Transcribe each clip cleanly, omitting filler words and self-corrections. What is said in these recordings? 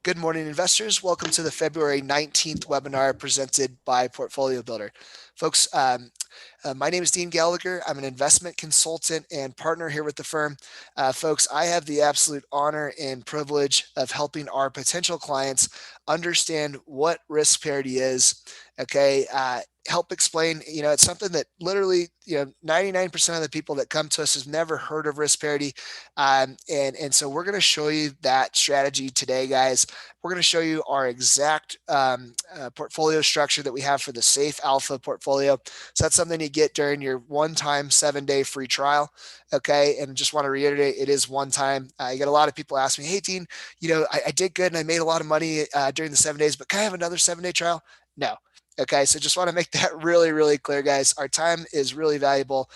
Good morning, investors. Welcome to the February 19th webinar presented by Portfolio Builder. Folks, my name is Dean Gallagher. I'm an investment consultant and partner here with the firm. Folks, I have the absolute honor and privilege of helping our potential clients understand what risk parity is, okay? Help explain, it's something that literally, 99% of the people that come to us has never heard of risk parity. And so we're going to show you that strategy today, guys. We're going to show you our exact portfolio structure that we have for the Safe Alpha portfolio. So that's something you get during your one-time 7-day free trial. Okay. And just want to reiterate, it is one time. You get a lot of people ask me, hey, Dean, I did good and I made a lot of money during the 7 days, but can I have another 7-day trial? No. Okay, so just want to make that really, really clear, guys. Our time is really valuable.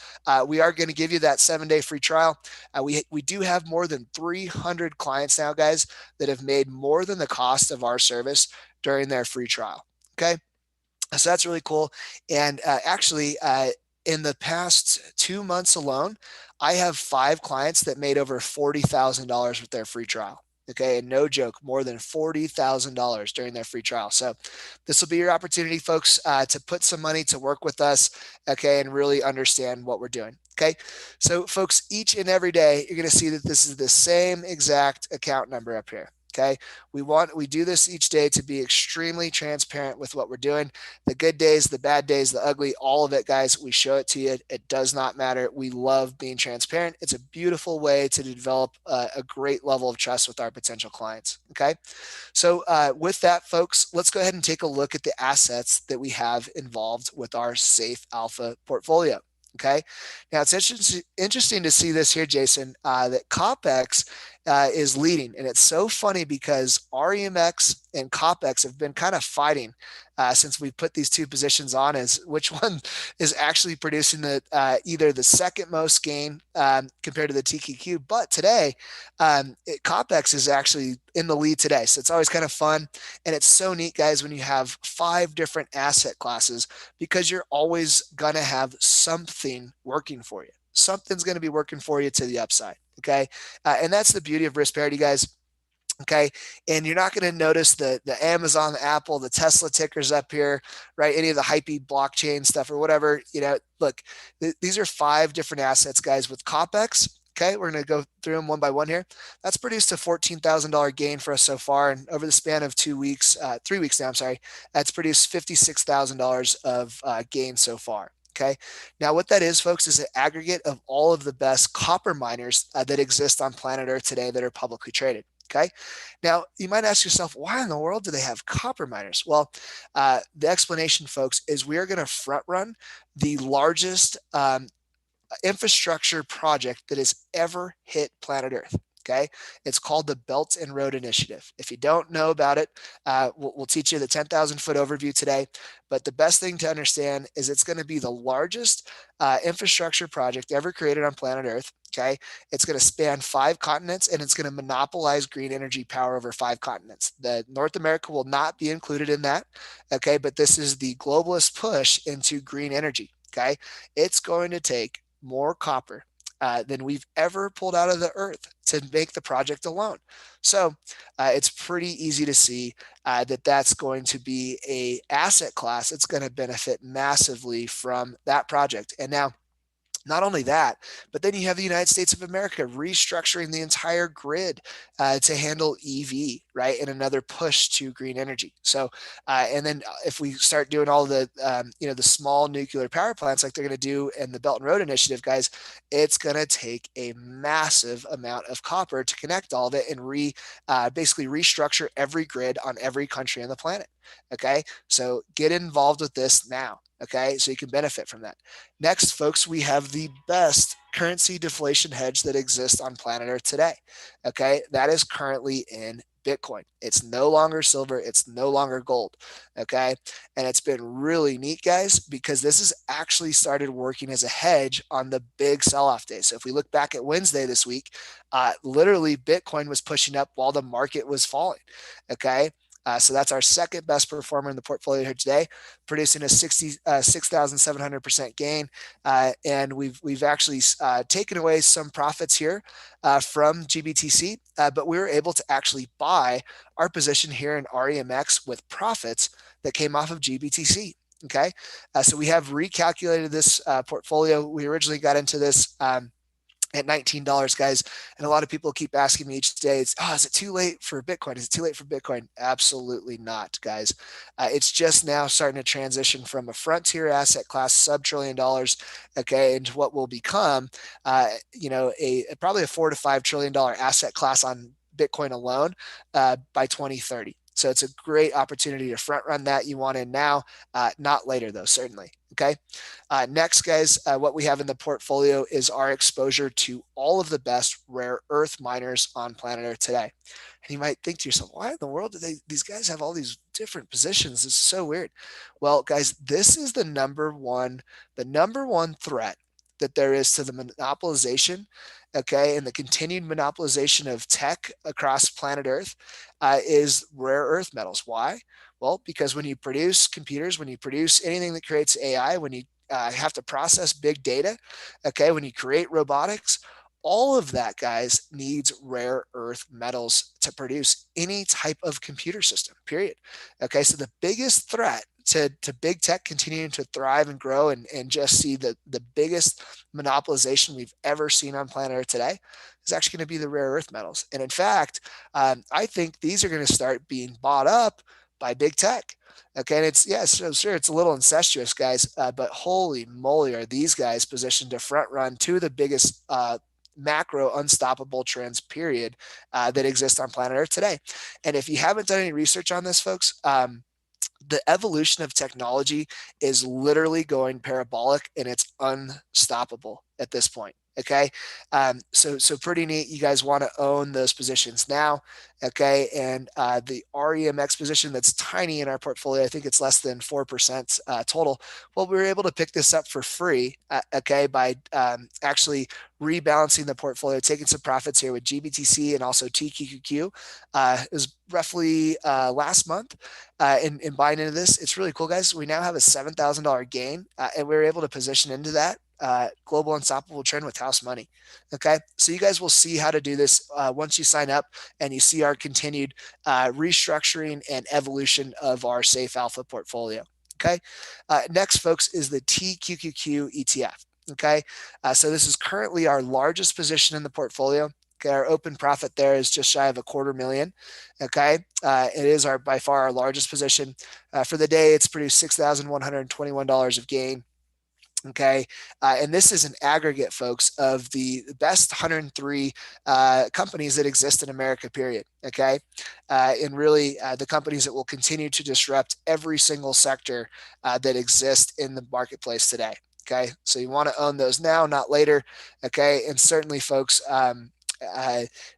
We are going to give you that 7-day free trial. We do have more than 300 clients now, guys, that have made more than the cost of our service during their free trial. Okay, so that's really cool. And actually, in the past 2 months alone, I have 5 clients that made over $40,000 with their free trial. Okay, and no joke, more than $40,000 during their free trial. So this will be your opportunity, folks, to put some money to work with us, okay, and really understand what we're doing. Okay, so folks, each and every day, you're going to see that this is the same exact account number up here. Okay, we do this each day to be extremely transparent with what we're doing. The good days, the bad days, the ugly, all of it, guys, we show it to you. It does not matter. We love being transparent. It's a beautiful way to develop a great level of trust with our potential clients. Okay, so with that, folks, let's go ahead and take a look at the assets that we have involved with our Safe Alpha portfolio. Okay, now it's interesting to see this here, Jason, that COPX is leading. And it's so funny because REMX and COPX have been kind of fighting since we put these two positions on, as which one is actually producing either the second most gain compared to the TQQ. But today, COPX is actually in the lead today. So it's always kind of fun. And it's so neat, guys, when you have 5 different asset classes, because you're always going to have something working for you. Something's going to be working for you to the upside. Okay. And that's the beauty of risk parity, guys. Okay. And you're not going to notice the Amazon, the Apple, the Tesla tickers up here, right? Any of the hypey blockchain stuff or whatever, look, these are 5 different assets, guys, with COPX. Okay, we're going to go through them one by one here. That's produced a $14,000 gain for us so far. And over the span of 2 weeks, 3 weeks now, I'm sorry, that's produced $56,000 of gain so far. Okay. Now, what that is, folks, is an aggregate of all of the best copper miners that exist on planet Earth today that are publicly traded. Okay. Now, you might ask yourself, why in the world do they have copper miners? Well, the explanation, folks, is we are going to front run the largest infrastructure project that has ever hit planet Earth. Okay, it's called the Belt and Road Initiative. If you don't know about it, we'll teach you the 10,000-foot overview today. But the best thing to understand is it's going to be the largest infrastructure project ever created on planet Earth. Okay, it's going to span 5 continents and it's going to monopolize green energy power over 5 continents. The North America will not be included in that. Okay, but this is the globalist push into green energy. Okay, it's going to take more copper than we've ever pulled out of the earth to make the project alone. So it's pretty easy to see that that's going to be a asset class that's going to benefit massively from that project. And now, not only that, but then you have the United States of America restructuring the entire grid to handle EV, right? And another push to green energy. So, and then if we start doing all the, the small nuclear power plants like they're going to do in the Belt and Road Initiative, guys, it's going to take a massive amount of copper to connect all of it and basically restructure every grid on every country on the planet. Okay, so get involved with this now. Okay, so you can benefit from that. Next, folks, we have the best currency deflation hedge that exists on planet Earth today. Okay, that is currently in Bitcoin. It's no longer silver, it's no longer gold. Okay, and it's been really neat, guys, because this has actually started working as a hedge on the big sell-off day. So if we look back at Wednesday this week, literally Bitcoin was pushing up while the market was falling. Okay, So that's our second best performer in the portfolio here today, producing a 6,700% gain. And we've actually taken away some profits here from GBTC, but we were able to actually buy our position here in REMX with profits that came off of GBTC. Okay, so we have recalculated this portfolio. We originally got into this at $19, guys. And a lot of people keep asking me each day, is it too late for Bitcoin? Is it too late for Bitcoin? Absolutely not, guys. It's just now starting to transition from a frontier asset class, sub-trillion dollars, okay, into what will become, probably a $4 to $5 trillion asset class on Bitcoin alone by 2030. So it's a great opportunity to front run that. You want in now, not later though, certainly. Okay. Next, guys, what we have in the portfolio is our exposure to all of the best rare earth miners on planet Earth today. And you might think to yourself, why in the world do these guys have all these different positions? It's so weird. Well, guys, this is the number one threat that there is to the monopolization, okay, and the continued monopolization of tech across planet Earth is rare earth metals. Why? Well, because when you produce computers, when you produce anything that creates AI, when you have to process big data, okay, when you create robotics, all of that, guys, needs rare earth metals to produce any type of computer system, period. Okay, so the biggest threat to big tech continuing to thrive and grow and just see the biggest monopolization we've ever seen on planet Earth today is actually going to be the rare earth metals. And in fact, I think these are going to start being bought up by big tech. Okay, and it's sure it's a little incestuous, guys, but holy moly, are these guys positioned to front run two of the biggest macro unstoppable trends, period, that exist on planet Earth today. And if you haven't done any research on this, folks, the evolution of technology is literally going parabolic and it's unstoppable at this point. Okay. So pretty neat. You guys want to own those positions now. Okay. And the REMX position that's tiny in our portfolio, I think it's less than 4% total. Well, we were able to pick this up for free. Okay. By actually rebalancing the portfolio, taking some profits here with GBTC and also TQQQ. It was roughly last month in buying into this. It's really cool, guys. We now have a $7,000 gain and we were able to position into that global unstoppable trend with house money. Okay, so you guys will see how to do this once you sign up and you see our continued restructuring and evolution of our safe alpha portfolio. Okay, next, folks, is the TQQQ ETF. Okay, so this is currently our largest position in the portfolio. Okay, our open profit there is just shy of $250,000. Okay, it is by far our largest position. For the day, it's produced $6,121 of gain. Okay, and this is an aggregate, folks, of the best 103 companies that exist in America, period. Okay, and really the companies that will continue to disrupt every single sector that exists in the marketplace today. Okay, so you want to own those now, not later. Okay, and certainly, folks,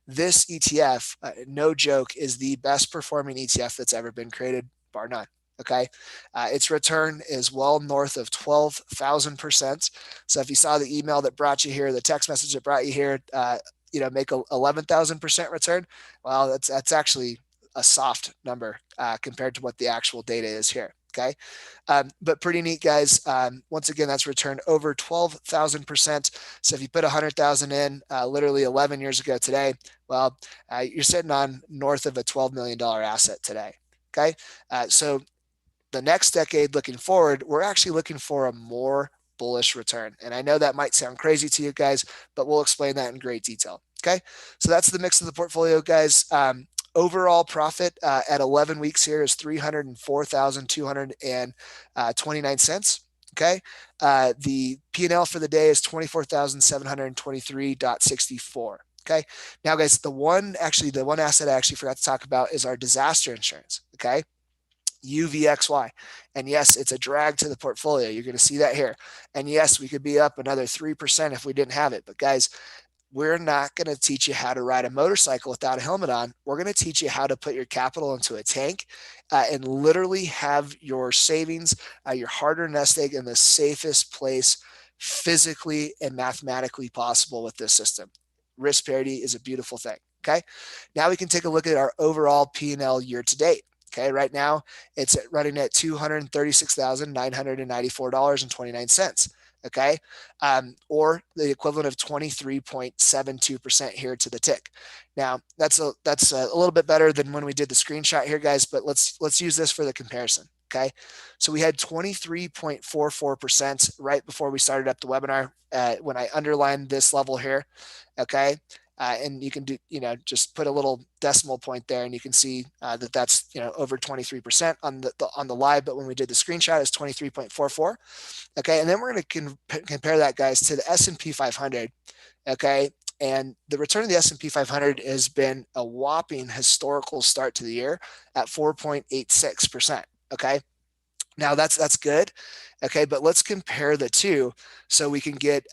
this ETF, no joke, is the best performing ETF that's ever been created, bar none. Okay, its return is well north of 12,000%. So if you saw the email that brought you here, the text message that brought you here, make a 11,000% return. Well, that's actually a soft number compared to what the actual data is here. Okay, but pretty neat, guys. Once again, that's returned over 12,000%. So if you put 100,000 in literally 11 years ago today, well, you're sitting on north of a $12 million asset today. Okay, so the next decade looking forward, we're actually looking for a more bullish return. And I know that might sound crazy to you guys, but we'll explain that in great detail. Okay, so that's the mix of the portfolio, guys. Overall profit at 11 weeks here is $304,229. Okay, the P&L for the day is $24,723.64. Okay, now, guys, the one asset I actually forgot to talk about is our disaster insurance. Okay, UVXY. And yes, it's a drag to the portfolio. You're going to see that here. And yes, we could be up another 3% if we didn't have it. But guys, we're not going to teach you how to ride a motorcycle without a helmet on. We're going to teach you how to put your capital into a tank and literally have your savings, your hard-earned nest egg in the safest place physically and mathematically possible with this system. Risk parity is a beautiful thing. Okay, now we can take a look at our overall P&L year to date. Okay, right now it's running at $236,994.29. Okay, or the equivalent of 23.72% here to the tick. Now that's a little bit better than when we did the screenshot here, guys. But let's use this for the comparison. Okay, so we had 23.44% right before we started up the webinar when I underlined this level here. Okay, and you can do, just put a little decimal point there, and you can see that that's, over 23% on the live. But when we did the screenshot, it's 23.44. Okay, and then we're going to compare that, guys, to the S&P 500. Okay, and the return of the S&P 500 has been a whopping historical start to the year at 4.86%. Okay, now that's good. Okay, but let's compare the two so we can get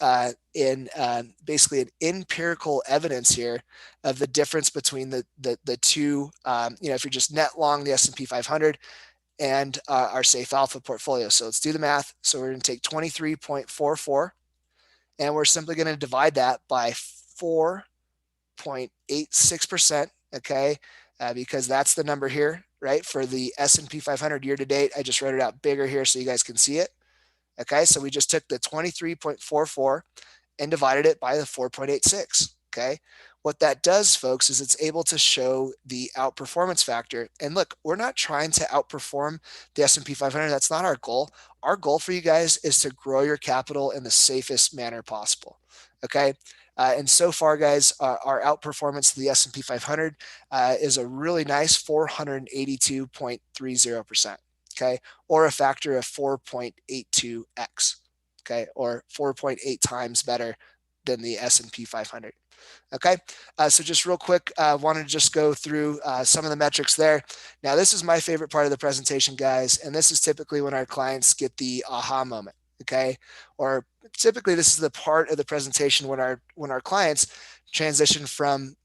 basically an empirical evidence here of the difference between the two. If you're just net long the S&P 500 and our safe alpha portfolio. So let's do the math. So we're going to take 23.44, and we're simply going to divide that by 4.86%. Okay, because that's the number here, right? For the S&P 500 year to date. I just wrote it out bigger here so you guys can see it. Okay, so we just took the 23.44 and divided it by the 4.86. Okay, what that does, folks, is it's able to show the outperformance factor. And look, we're not trying to outperform the S&P 500. That's not our goal. Our goal for you guys is to grow your capital in the safest manner possible. Okay, and so far, guys, our outperformance to the S&P 500 is a really nice 482.30%. Okay, or a factor of 4.82x. Okay, or 4.8 times better than the S&P 500. Okay, so just real quick, wanted to just go through some of the metrics there. Now, this is my favorite part of the presentation, guys, and this is typically when our clients get the aha moment. Okay, or typically this is the part of the presentation when our clients transition from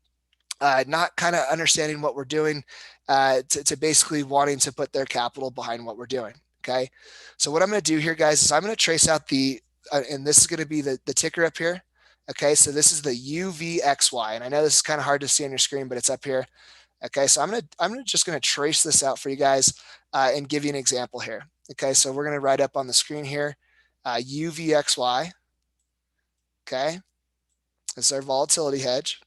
not kind of understanding what we're doing to basically wanting to put their capital behind what we're doing. Okay, so what I'm going to do here, guys, is I'm going to trace out and this is going to be the ticker up here. Okay, so this is the UVXY, and I know this is kind of hard to see on your screen, but it's up here. Okay, so I'm just going to trace this out for you guys and give you an example here. Okay, so we're going to write up on the screen here UVXY. Okay, this is our volatility hedge.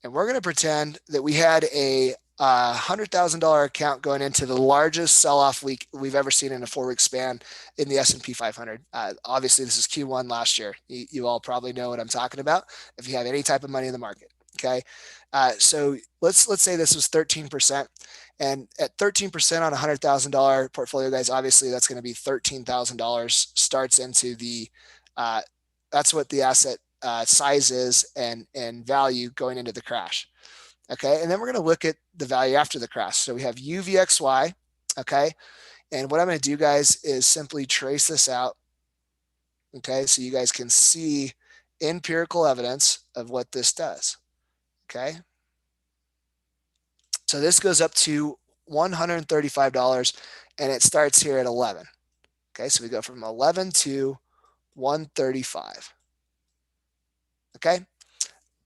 And we're going to pretend that we had a $100,000 account going into the largest sell-off week we've ever seen in a 4-week span in the S&P 500. Obviously, this is Q1 last year. You all probably know what I'm talking about if you have any type of money in the market. Okay, so let's say this was 13%, and at 13% on a $100,000 portfolio, guys, obviously that's going to be $13,000 starts into the. That's what the asset size is and value going into the crash. Okay, and then we're going to look at the value after the crash. So we have UVXY. Okay, and what I'm going to do, guys, is simply trace this out. Okay, so you guys can see empirical evidence of what this does. Okay, so this goes up to $135, and it starts here at 11. Okay, so we go from 11 to 135. Okay,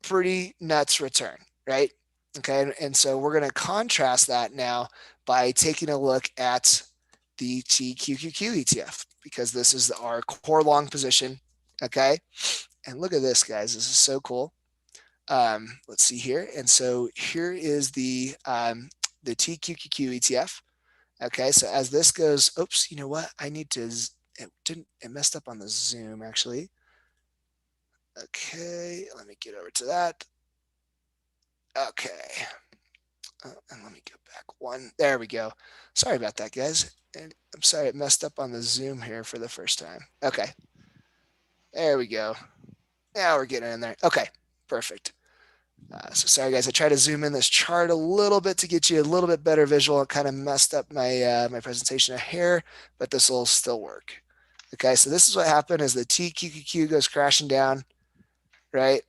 pretty nuts return, right? Okay, and so we're going to contrast that now by taking a look at the TQQQ ETF, because this is our core long position. Okay, and look at this, guys. This is so cool. Let's see here. And so here is the TQQQ ETF. Okay, so as this goes, oops, you know what? I need to, it messed up on the Zoom actually. Okay, let me get over to that. Okay, and let me go back one. There we go. Sorry about that, guys. And I'm sorry it messed up on the Zoom here for the first time. Okay, there we go. Now we're getting in there. Okay, perfect. So sorry, guys. I tried to zoom in this chart a little bit to get you a little bit better visual. It kind of messed up my my presentation here, but this will still work. Okay, so this is what happened as the TQQQ goes crashing down, right?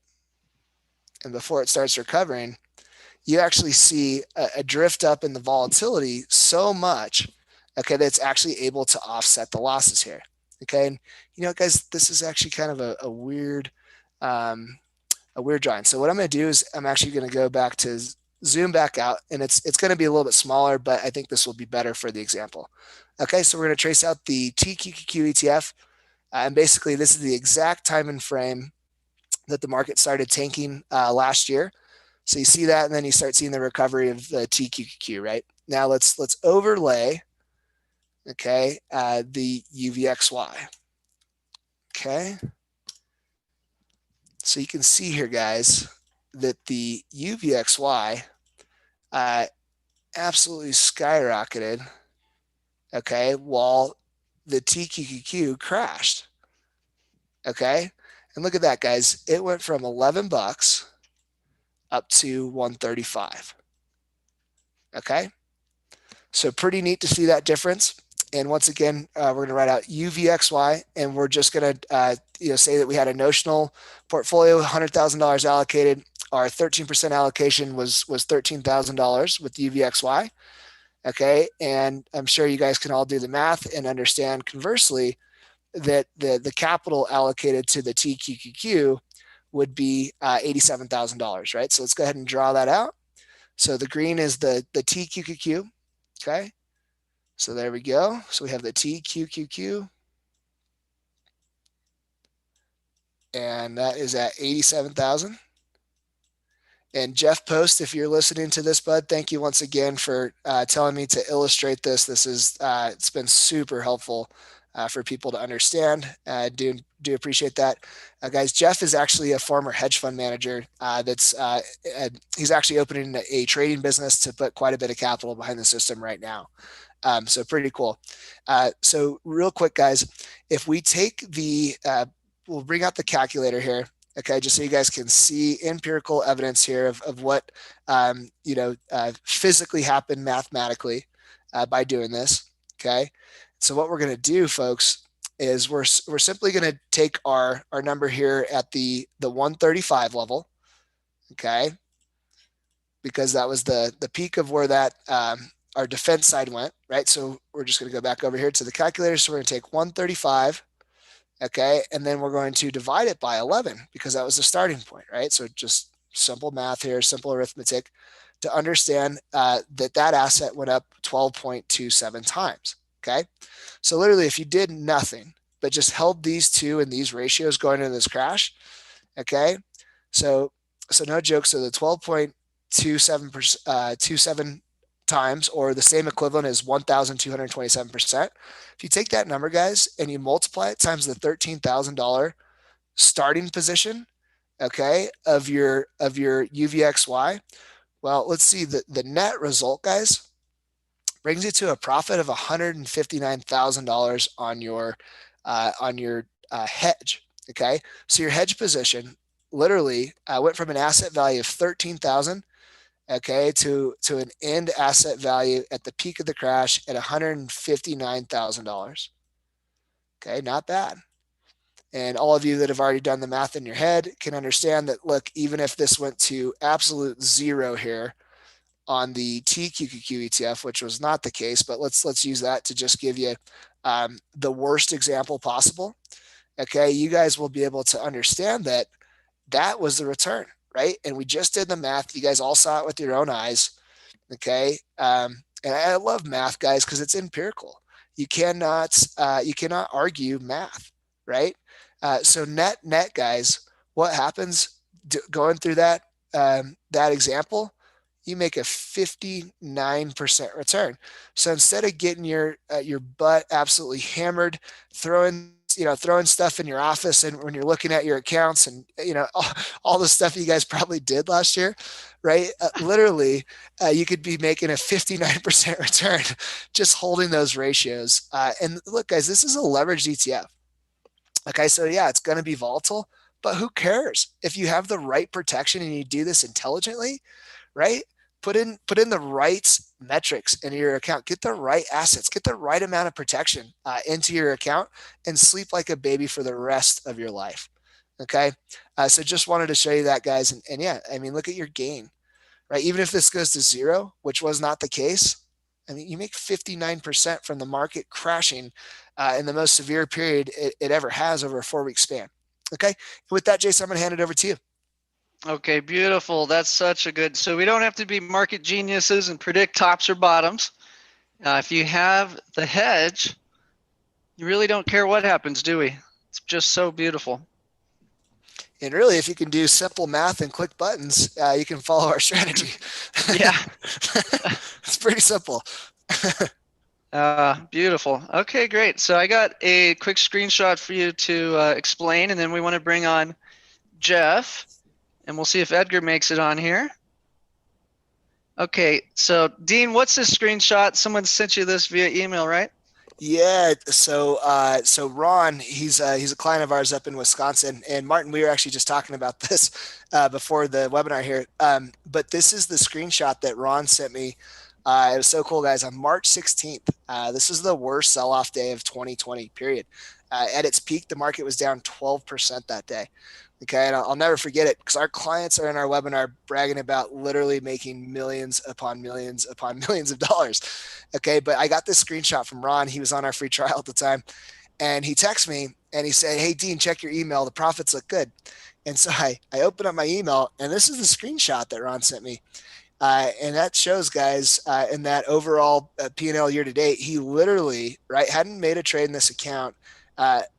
And before it starts recovering, you actually see a drift up in the volatility so much, okay, that it's actually able to offset the losses here. Okay, and you know, guys, this is actually kind of a weird drawing. So what I'm going to do is I'm actually going to go back to zoom back out, and it's going to be a little bit smaller, but I think this will be better for the example. Okay, so we're going to trace out the TQQQ ETF, and basically this is the exact time and frame that the market started tanking last year. So you see that, and then you start seeing the recovery of the TQQQ, right? Now let's overlay, okay, the UVXY. Okay, so you can see here, guys, that the UVXY absolutely skyrocketed, okay, while the TQQQ crashed, okay? And look at that, guys. It went from 11 bucks up to 135, okay? So pretty neat to see that difference. And once again, we're going to write out UVXY, and we're just going to say that we had a notional portfolio, $100,000 allocated. Our 13% allocation was $13,000 with UVXY. Okay, and I'm sure you guys can all do the math and understand conversely that the capital allocated to the TQQQ would be $87,000, right? So let's go ahead and draw that out. So the green is the TQQQ, okay? So there we go. So we have the TQQQ, and that is at 87,000. And Jeff Post, if you're listening to this, bud, thank you once again for telling me to illustrate this. This is it's been super helpful for people to understand. Do appreciate that, guys. Jeff is actually a former hedge fund manager. He's actually opening a trading business to put quite a bit of capital behind the system right now. So pretty cool. So real quick, guys, if we take we'll bring out the calculator here. Okay, just so you guys can see empirical evidence here of what physically happened mathematically by doing this. Okay, so what we're going to do, folks, is we're simply going to take our number here at the 135 level. Okay, because that was the peak of where that our defense side went, right? So we're just going to go back over here to the calculator. So we're going to take 135. Okay, and then we're going to divide it by 11 because that was the starting point, right? So just simple math here, simple arithmetic to understand that asset went up 12.27 times, okay? So literally if you did nothing but just held these two and these ratios going into this crash, okay? So no joke, so the 12.27 times, or the same equivalent as 1,227%. If you take that number, guys, and you multiply it times the $13,000 starting position, okay, of your UVXY, well, let's see, the net result, guys, brings you to a profit of $159,000 on your hedge. Okay, so your hedge position literally went from an asset value of 13,000, okay, to an end asset value at the peak of the crash at $159,000. Okay, not bad. And all of you that have already done the math in your head can understand that, look, even if this went to absolute zero here on the TQQQ ETF, which was not the case, but let's use that to just give you the worst example possible. Okay, you guys will be able to understand that was the return, right? And we just did the math. You guys all saw it with your own eyes. Okay, and I love math, guys, because it's empirical. You cannot argue math, right? So net, guys, what happens going through that example? You make a 59% return. So instead of getting your butt absolutely hammered, throwing stuff in your office, and when you're looking at your accounts and all the stuff you guys probably did last year, right? Literally, you could be making a 59% return just holding those ratios. And look, guys, this is a leveraged ETF. Okay, so yeah, it's going to be volatile, but who cares if you have the right protection and you do this intelligently, right? Put in the right metrics into your account, get the right assets, get the right amount of protection into your account, and sleep like a baby for the rest of your life. Okay, so just wanted to show you that, guys, and yeah, I mean, look at your gain, right? Even if this goes to zero, which was not the case, I mean, you make 59% from the market crashing in the most severe period it ever has over a 4-week span. Okay, with that, Jason, I'm going to hand it over to you. Okay, beautiful. That's such a good. So we don't have to be market geniuses and predict tops or bottoms. If you have the hedge, you really don't care what happens, do we? It's just so beautiful. And really, if you can do simple math and click buttons, you can follow our strategy. Yeah. It's pretty simple. Beautiful. Okay, great. So I got a quick screenshot for you to explain, and then we want to bring on Jeff, and we'll see if Edgar makes it on here. Okay, so Dean, what's this screenshot? Someone sent you this via email, right? Yeah, so Ron, he's a client of ours up in Wisconsin, and Martin, we were actually just talking about this before the webinar here. But this is the screenshot that Ron sent me. It was so cool, guys. On March 16th, this is the worst sell-off day of 2020. Period. At its peak, the market was down 12% that day. Okay, and I'll never forget it because our clients are in our webinar bragging about literally making millions upon millions upon millions of dollars. Okay, but I got this screenshot from Ron. He was on our free trial at the time, and he texted me and he said, "Hey Dean, check your email. The profits look good." And so I opened up my email, and this is the screenshot that Ron sent me. And that shows, guys, in that overall P&L year to date, he literally, right, hadn't made a trade in this account.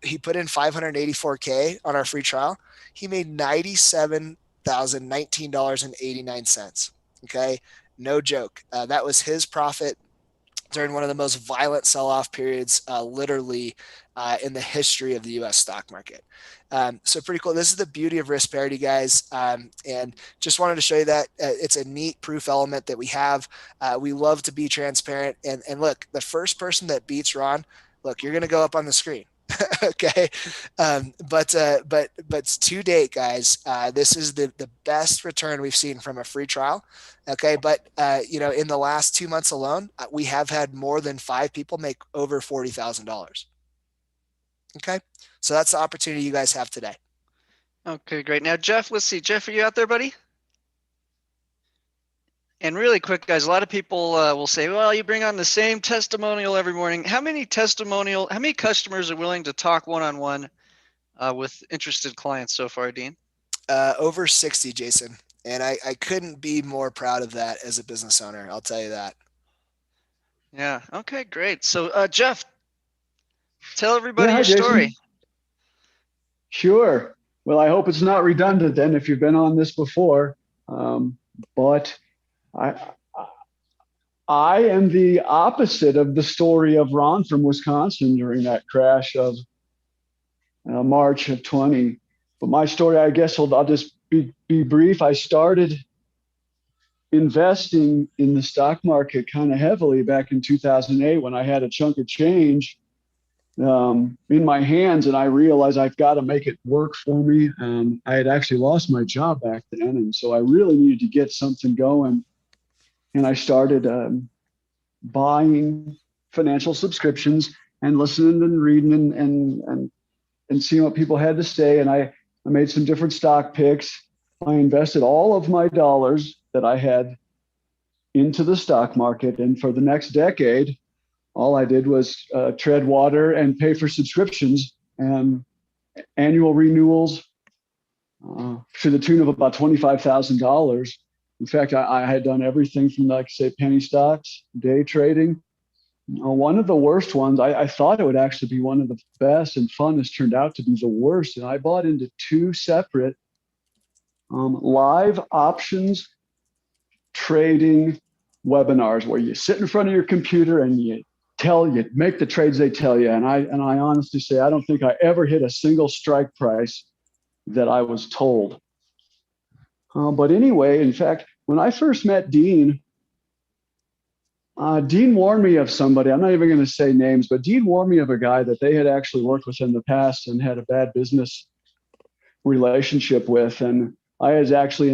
He put in 584K on our free trial. He made $97,019.89. Okay, no joke. That was his profit during one of the most violent sell-off periods, literally in the history of the U.S. stock market. So pretty cool. This is the beauty of risk parity, guys. And just wanted to show you that it's a neat proof element that we have. We love to be transparent. And look, the first person that beats Ron, look, you're going to go up on the screen. Okay, but to date, guys, this is the best return we've seen from a free trial. Okay, but in the last 2 months alone, we have had more than 5 people make over $40,000. Okay, so that's the opportunity you guys have today. Okay, great. Now, Jeff, let's see. Jeff, are you out there, buddy? And really quick, guys, a lot of people will say, well, you bring on the same testimonial every morning. How many customers are willing to talk one-on-one with interested clients so far, Dean? Over 60, Jason. And I couldn't be more proud of that as a business owner. I'll tell you that. Yeah. Okay, great. So, Jeff, tell everybody Yeah, hi, your story. Jason. Sure. Well, I hope it's not redundant then if you've been on this before. But I, I am the opposite of the story of Ron from Wisconsin during that crash of March of 20. But my story, I guess, I'll just be brief. I started investing in the stock market kind of heavily back in 2008 when I had a chunk of change in my hands, and I realized I've got to make it work for me. I had actually lost my job back then, and so I really needed to get something going. And I started buying financial subscriptions and listening and reading and seeing what people had to say. And I made some different stock picks. I invested all of my dollars that I had into the stock market, and for the next decade, all I did was tread water and pay for subscriptions and annual renewals to the tune of about $25,000. In fact, I had done everything from, like, say, penny stocks, day trading. One of the worst ones, I thought it would actually be one of the best, and funnest turned out to be the worst. And I bought into two separate live options trading webinars where you sit in front of your computer and you make the trades they tell you. And I honestly say, I don't think I ever hit a single strike price that I was told. But anyway, in fact, when I first met Dean, Dean warned me of somebody. I'm not even going to say names, but Dean warned me of a guy that they had actually worked with in the past and had a bad business relationship with. And I was actually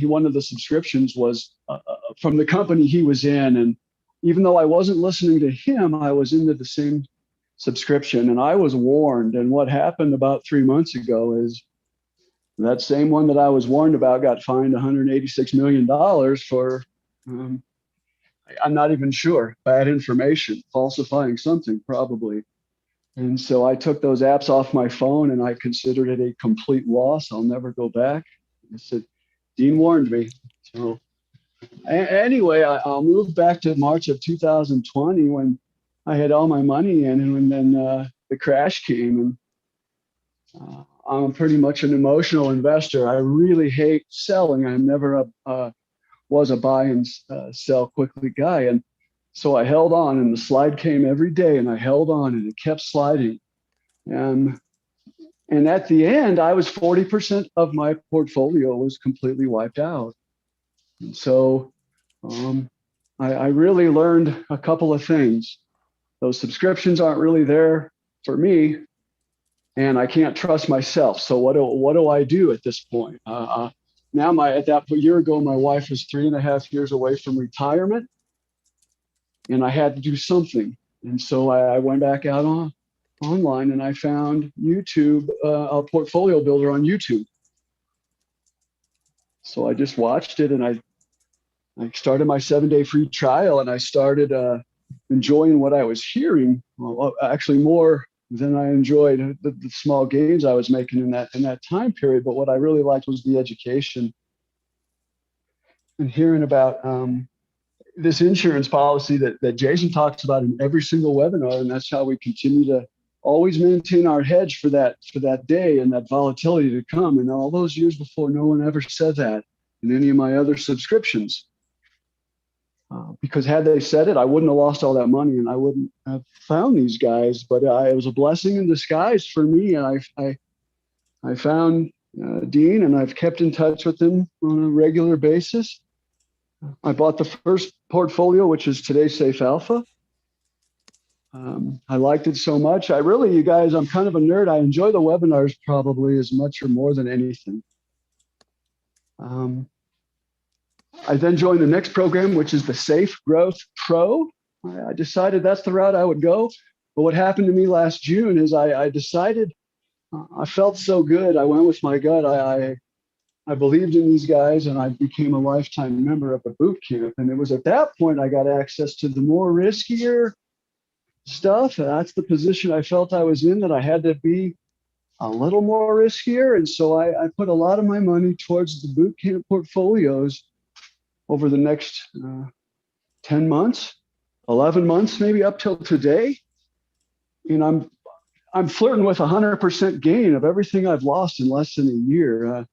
one of the subscriptions was from the company he was in. And even though I wasn't listening to him, I was into the same subscription, and I was warned. And what happened about 3 months ago is that same one that I was warned about got fined $186 million for, I'm not even sure, bad information, falsifying something probably. And so I took those apps off my phone and I considered it a complete loss. I'll never go back. I said, Dean warned me. So anyway, I'll move back to March of 2020 when I had all my money in, and then the crash came. And I'm pretty much an emotional investor. I really hate selling. I'm never was a buy and sell quickly guy. And so I held on, and the slide came every day, and I held on, and it kept sliding. And at the end, I was 40% of my portfolio was completely wiped out. And so I really learned a couple of things. Those subscriptions aren't really there for me, and I can't trust myself. So what do I do at this point? Now at that year ago, my wife was 3.5 years away from retirement, and I had to do something. And so I went back out online, and I found YouTube, a portfolio builder on YouTube. So I just watched it, and I started my 7-day free trial, and I started enjoying what I was hearing. Well, actually more than I enjoyed the small gains I was making in that time period. But what I really liked was the education and hearing about this insurance policy that Jason talks about in every single webinar. And that's how we continue to always maintain our hedge for that day and that volatility to come. And all those years before, no one ever said that in any of my other subscriptions. Because had they said it, I wouldn't have lost all that money, and I wouldn't have found these guys. But it was a blessing in disguise for me, and I found Dean, and I've kept in touch with him on a regular basis. I bought the first portfolio, which is today's Safe Alpha. I liked it so much. You guys, I'm kind of a nerd. I enjoy the webinars probably as much or more than anything. I then joined the next program, which is the Safe Growth Pro. I decided that's the route I would go. But what happened to me last June is I decided, I felt so good. I went with my gut. I believed in these guys, and I became a lifetime member of the boot camp. And it was at that point I got access to the more riskier stuff. That's the position I felt I was in, that I had to be a little more riskier. And so I put a lot of my money towards the boot camp portfolios over the next 10 months, 11 months, maybe up till today. And I'm flirting with 100% gain of everything I've lost in less than a year.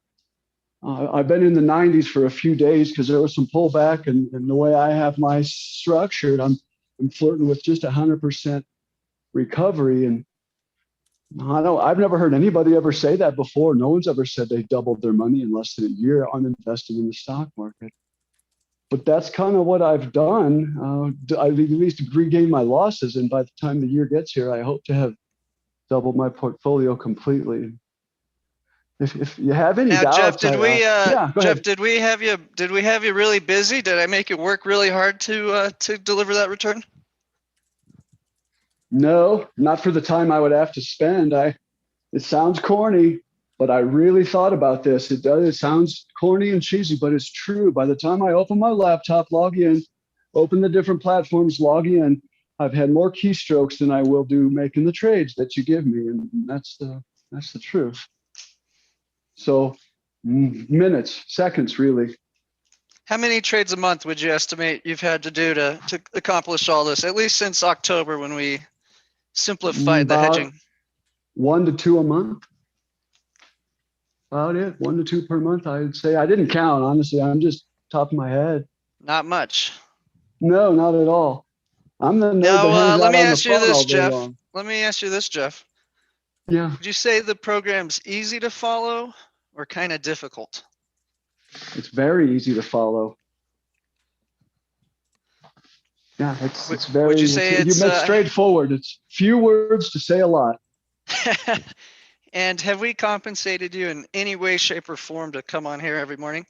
I've been in the 90s for a few days because there was some pullback, and the way I have my structured, I'm flirting with just 100% recovery. And I've never heard anybody ever say that before. No one's ever said they doubled their money in less than a year uninvested in the stock market. But that's kind of what I've done. I've at least regained my losses, and by the time the year gets here, I hope to have doubled my portfolio completely. If you have any doubts, Jeff, did Jeff, did we have you really busy? Did I make it work really hard to deliver that return? No, not for the time I would have to spend. It sounds corny, but I really thought about this. It does. It sounds corny and cheesy, but it's true. By the time I open my laptop, log in, open the different platforms, log in, I've had more keystrokes than I will do making the trades that you give me, and that's the truth. So minutes, seconds, really. How many trades a month would you estimate you've had to do to accomplish all this, at least since October when we simplified the hedging? 1 to 2 a month. About it, 1 to 2 per month, I would say. I didn't count, honestly. I'm just top of my head. Not much. No, not at all. I'm the nerd that hangs out let me on ask the you phone this, all day Jeff. long. Let me ask you this, Jeff. Yeah. Would you say the program's easy to follow or kind of difficult? It's very easy to follow. Yeah, it's very. Would you say it's straightforward. It's few words to say a lot. And have we compensated you in any way, shape, or form to come on here every morning?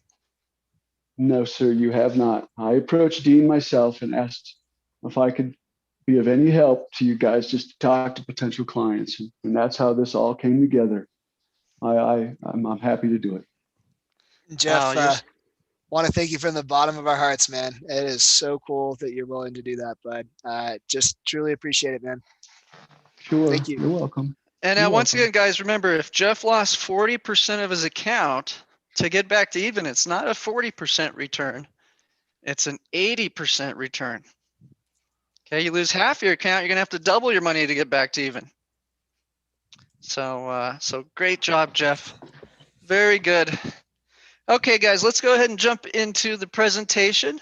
No, sir, you have not. I approached Dean myself and asked if I could be of any help to you guys, just to talk to potential clients, and that's how this all came together. I'm happy to do it. Jeff, want to thank you from the bottom of our hearts, man. It is so cool that you're willing to do that, bud. Just truly appreciate it, man. Sure. Thank you. You're welcome. And now, once again, guys, remember, if Jeff lost 40% of his account, to get back to even, it's not a 40% return. It's an 80% return. Okay, you lose half your account, you're gonna have to double your money to get back to even. So great job, Jeff. Very good. Okay, guys, let's go ahead and jump into the presentation.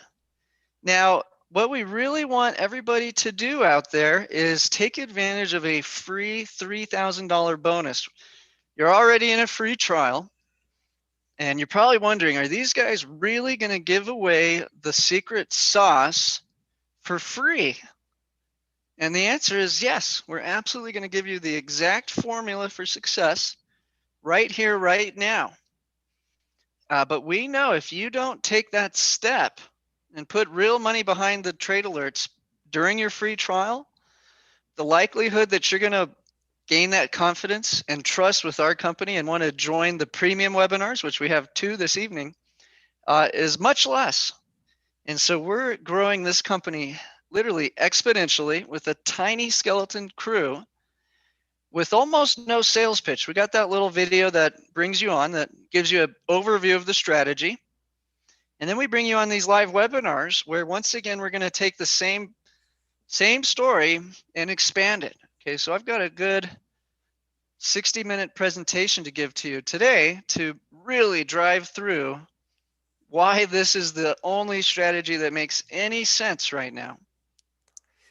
Now, what we really want everybody to do out there is take advantage of a free $3,000 bonus. You're already in a free trial, and you're probably wondering, are these guys really going to give away the secret sauce for free? And the answer is yes, we're absolutely going to give you the exact formula for success right here, right now. But we know if you don't take that step and put real money behind the trade alerts during your free trial, the likelihood that you're going to gain that confidence and trust with our company and want to join the premium webinars, which we have 2 this evening, is much less. And so we're growing this company literally exponentially with a tiny skeleton crew with almost no sales pitch. We got that little video that brings you on, that gives you an overview of the strategy. And then we bring you on these live webinars where once again, we're going to take the same story and expand it. Okay, so I've got a good 60-minute presentation to give to you today to really drive through why this is the only strategy that makes any sense right now.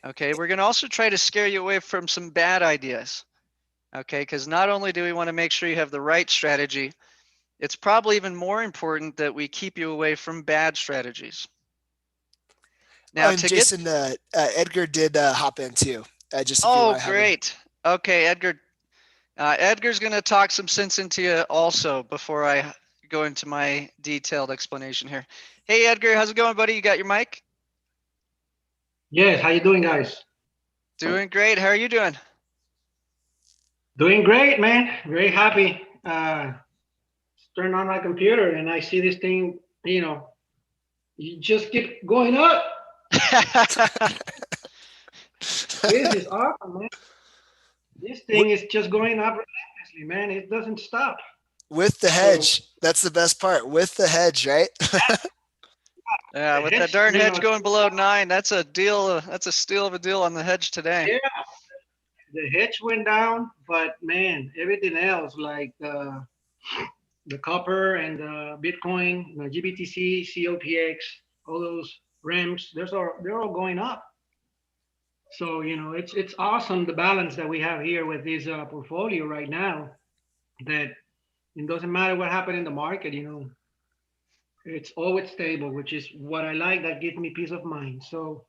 Okay, we're going to also try to scare you away from some bad ideas. Okay, because not only do we want to make sure you have the right strategy, it's probably even more important that we keep you away from bad strategies. Now, and Jason, Edgar did hop in too. Just if you want to great. Okay, Edgar. Edgar's going to talk some sense into you also before I go into my detailed explanation here. Hey, Edgar, how's it going, buddy? You got your mic? Yes, how you doing, guys? Doing great. How are you doing? Doing great, man. Very happy. Turn on my computer and I see this thing, you just keep going up. This is awesome, man. This thing is just going up relentlessly, man. It doesn't stop. With the hedge. That's the best part. With the hedge, right? Yeah, with that darn hedge going below 9, that's a deal. That's a steal of a deal on the hedge today. Yeah, the hedge went down, but man, everything else like the copper and the Bitcoin, the GBTC, COPX, all those REMs, they're all going up. So it's awesome, the balance that we have here with this portfolio right now. That it doesn't matter what happened in the market, it's always stable, which is what I like. That gives me peace of mind. So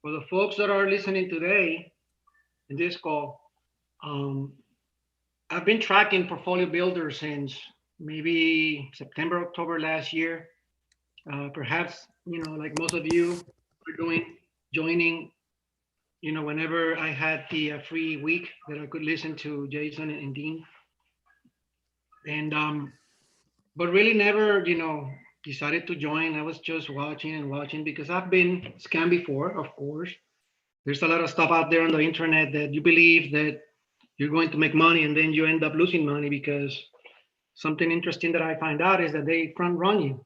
for the folks that are listening today in this call, I've been tracking Portfolio Builder since maybe September, October last year. Perhaps, like most of you are joining, whenever I had the free week that I could listen to Jason and Dean. And, but really never, decided to join. I was just watching because I've been scammed before, of course. There's a lot of stuff out there on the internet that you believe that you're going to make money and then you end up losing money, because something interesting that I find out is that they front run you.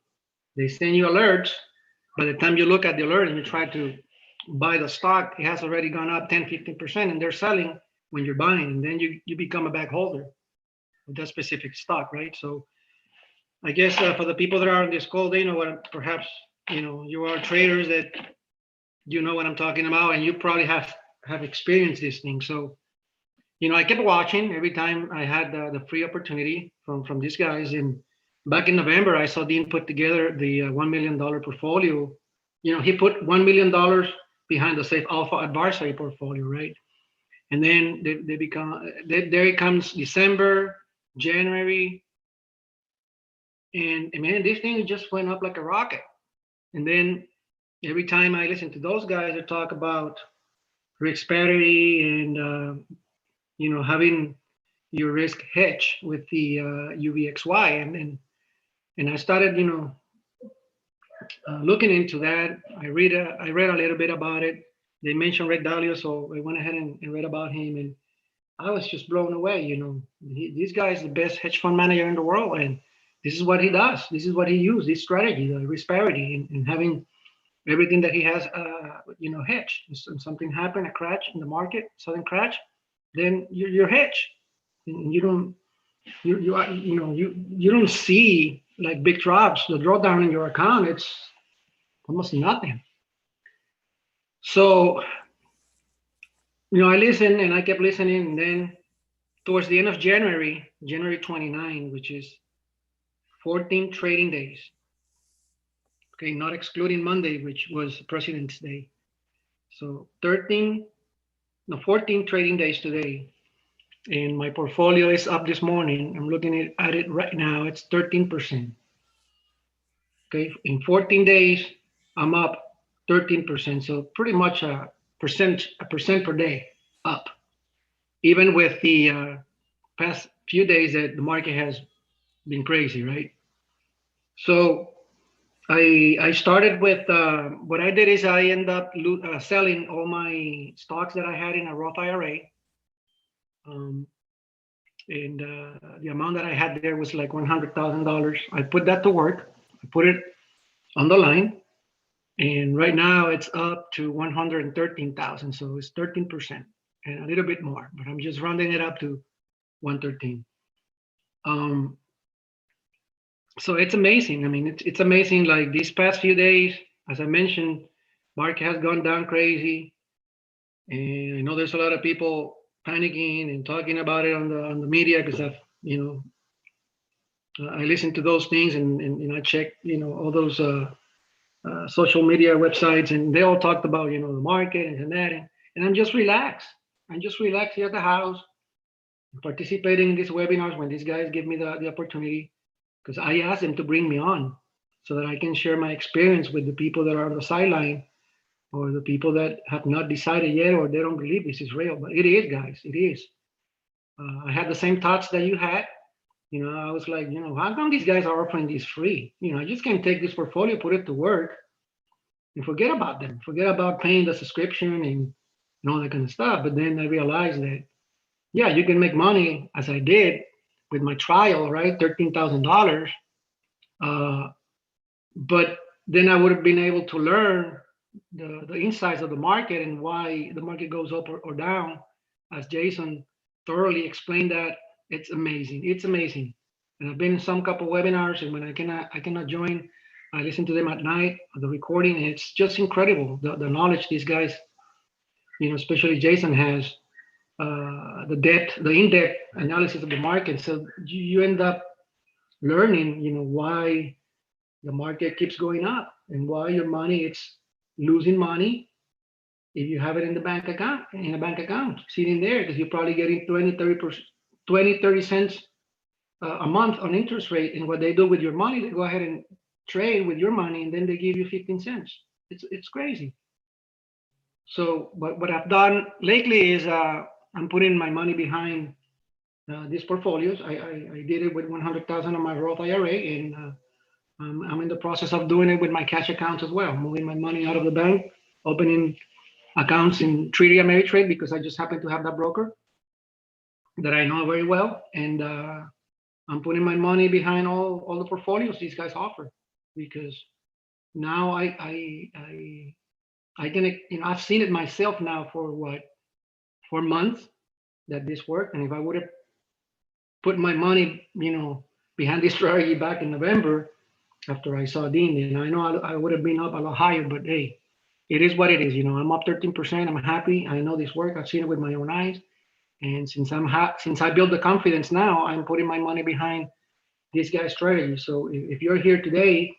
They send you alerts. By the time you look at the alert and you try to buy the stock, it has already gone up 10, 15%, and they're selling when you're buying. And then you become a bag holder of that specific stock, right? So I guess for the people that are on this call, they know what, perhaps, you are traders that you know what I'm talking about, and you probably have experienced this thing. So, I kept watching every time I had the free opportunity from these guys. And back in November, I saw Dean put together the $1 million portfolio. He put $1 million behind the Safe Alpha Advisory portfolio, right? And then there it comes December, January, and man, this thing just went up like a rocket. And then every time I listen to those guys, they talk about risk parity and having your risk hedge with the UVXY, and I started looking into that. I read a little bit about it. They mentioned Red Dalio, so I went ahead and read about him, and I was just blown away. This guy is the best hedge fund manager in the world, and this is what he does. This is what he used, this strategy, the risk parity, and having everything that he has, hedged. If something happened, a crash in the market, sudden crash, then you're hedged, and you don't, you don't see like big drops. The drawdown in your account, it's almost nothing. So, I listened and I kept listening, and then towards the end of January 29, which is 14 trading days. Okay, not excluding Monday, which was President's Day. So 14 trading days today. And my portfolio is up this morning. I'm looking at it right now. It's 13%. Okay, in 14 days, I'm up 13%. So pretty much a percent per day up. Even with the past few days that the market has been crazy, right? So I started with what I did is I end up selling all my stocks that I had in a Roth IRA. And the amount that I had there was like $100,000. I put that to work. I put it on the line, and right now it's up to 113,000. So it's 13% and a little bit more, but I'm just rounding it up to 113. So it's amazing. I mean, it's amazing. Like these past few days, as I mentioned, market has gone down crazy, and I know there's a lot of people panicking and talking about it on the media because I listen to those things and I check all those social media websites, and they all talked about the market and that, and I'm just relaxed. I'm just relaxed here at the house, participating in these webinars when these guys give me the opportunity, because I asked them to bring me on so that I can share my experience with the people that are on the sideline, or the people that have not decided yet, or they don't believe this is real. But it is, guys, it is. I had the same thoughts that you had. I was like, how come these guys are offering this free? I just can't take this portfolio, put it to work, and forget about them. Forget about paying the subscription and all that kind of stuff. But then I realized that, yeah, you can make money, as I did with my trial, right? $13,000. But then I would have been able to learn the insights of the market and why the market goes up or down, as Jason thoroughly explained that. It's amazing. It's amazing. And I've been in some couple webinars, and when I cannot join, I listen to them at night, the recording. And it's just incredible the knowledge these guys, especially Jason has, the in-depth analysis of the market. So you end up learning, why the market keeps going up and why your money it's losing money if you have it in a bank account sitting there, because you're probably getting 30 cents a month on interest rate. And what they do with your money, they go ahead and trade with your money, and then they give you 15 cents. It's crazy. So what I've done lately is I'm putting my money behind these portfolios. I did it with 100,000 on my Roth IRA, and I'm in the process of doing it with my cash accounts as well, moving my money out of the bank, opening accounts in TD Ameritrade, because I just happen to have that broker that I know very well. And I'm putting my money behind all the portfolios these guys offer, because now I can, I've seen it myself now for months that this worked. And if I would have put my money, behind this strategy back in November, after I saw Dean, and I know I would have been up a lot higher, but hey, it is what it is. I'm up 13%. I'm happy. I know this work. I've seen it with my own eyes. And since I built the confidence now, I'm putting my money behind this guy's strategy. So if you're here today,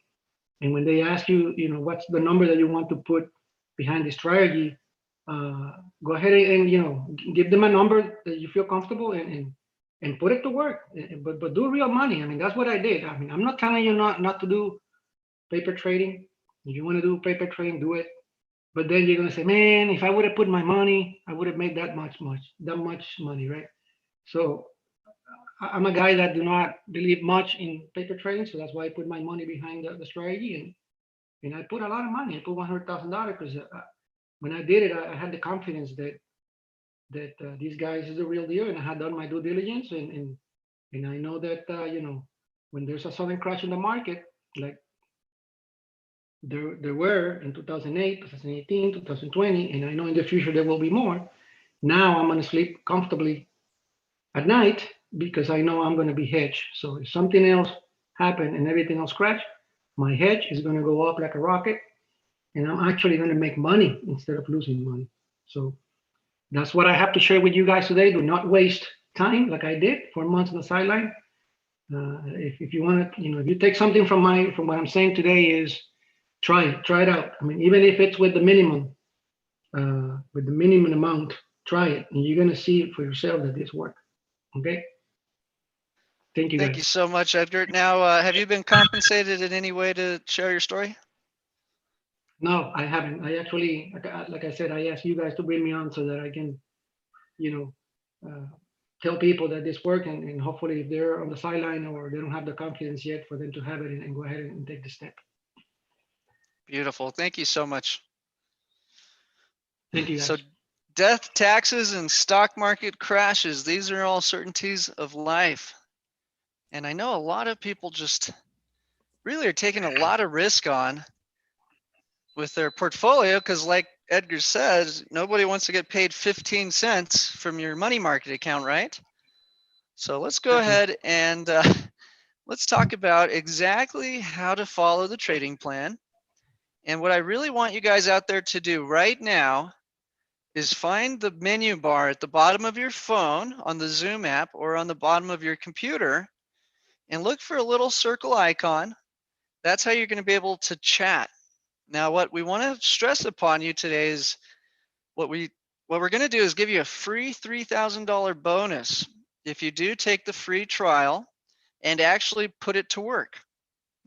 and when they ask you, what's the number that you want to put behind the strategy, go ahead and give them a number that you feel comfortable and put it to work. But do real money. I mean, that's what I did. I mean, I'm not telling you not to do paper trading. If you want to do paper trading, do it. But then you're gonna say, man, if I would have put my money, I would have made that much money, right? So I'm a guy that do not believe much in paper trading, so that's why I put my money behind the strategy, and I put a lot of money. I put $100,000 because when I did it, I had the confidence that these guys is the real deal, and I had done my due diligence, and I know that when there's a sudden crash in the market, like there were in 2008, 2018, 2020, and I know in the future there will be more. Now I'm going to sleep comfortably at night because I know I'm going to be hedged. So if something else happened and everything else crashed, my hedge is going to go up like a rocket, and I'm actually going to make money instead of losing money. So that's what I have to share with you guys today. Do not waste time like I did 4 months on the sideline. If you want to, if you take something from what I'm saying today is try it out. I mean, even if it's with the minimum amount, try it, and you're gonna see for yourself that this works. Okay. Thank you, Thank you guys. so much, Edgar. Now, have you been compensated in any way to share your story? No, I haven't. I actually, like I said, I asked you guys to bring me on so that I can, tell people that this works, and hopefully, if they're on the sideline or they don't have the confidence yet, for them to have it and go ahead and take the step. Beautiful. Thank you so much. Thank you, guys. So death, taxes, and stock market crashes, these are all certainties of life. And I know a lot of people just really are taking a lot of risk on with their portfolio because, like Edgar says, nobody wants to get paid 15 cents from your money market account, right? So let's go ahead and let's talk about exactly how to follow the trading plan. And what I really want you guys out there to do right now is find the menu bar at the bottom of your phone on the Zoom app or on the bottom of your computer and look for a little circle icon. That's how you're going to be able to chat. Now, what we want to stress upon you today is what we're going to do is give you a free $3,000 bonus if you do take the free trial and actually put it to work.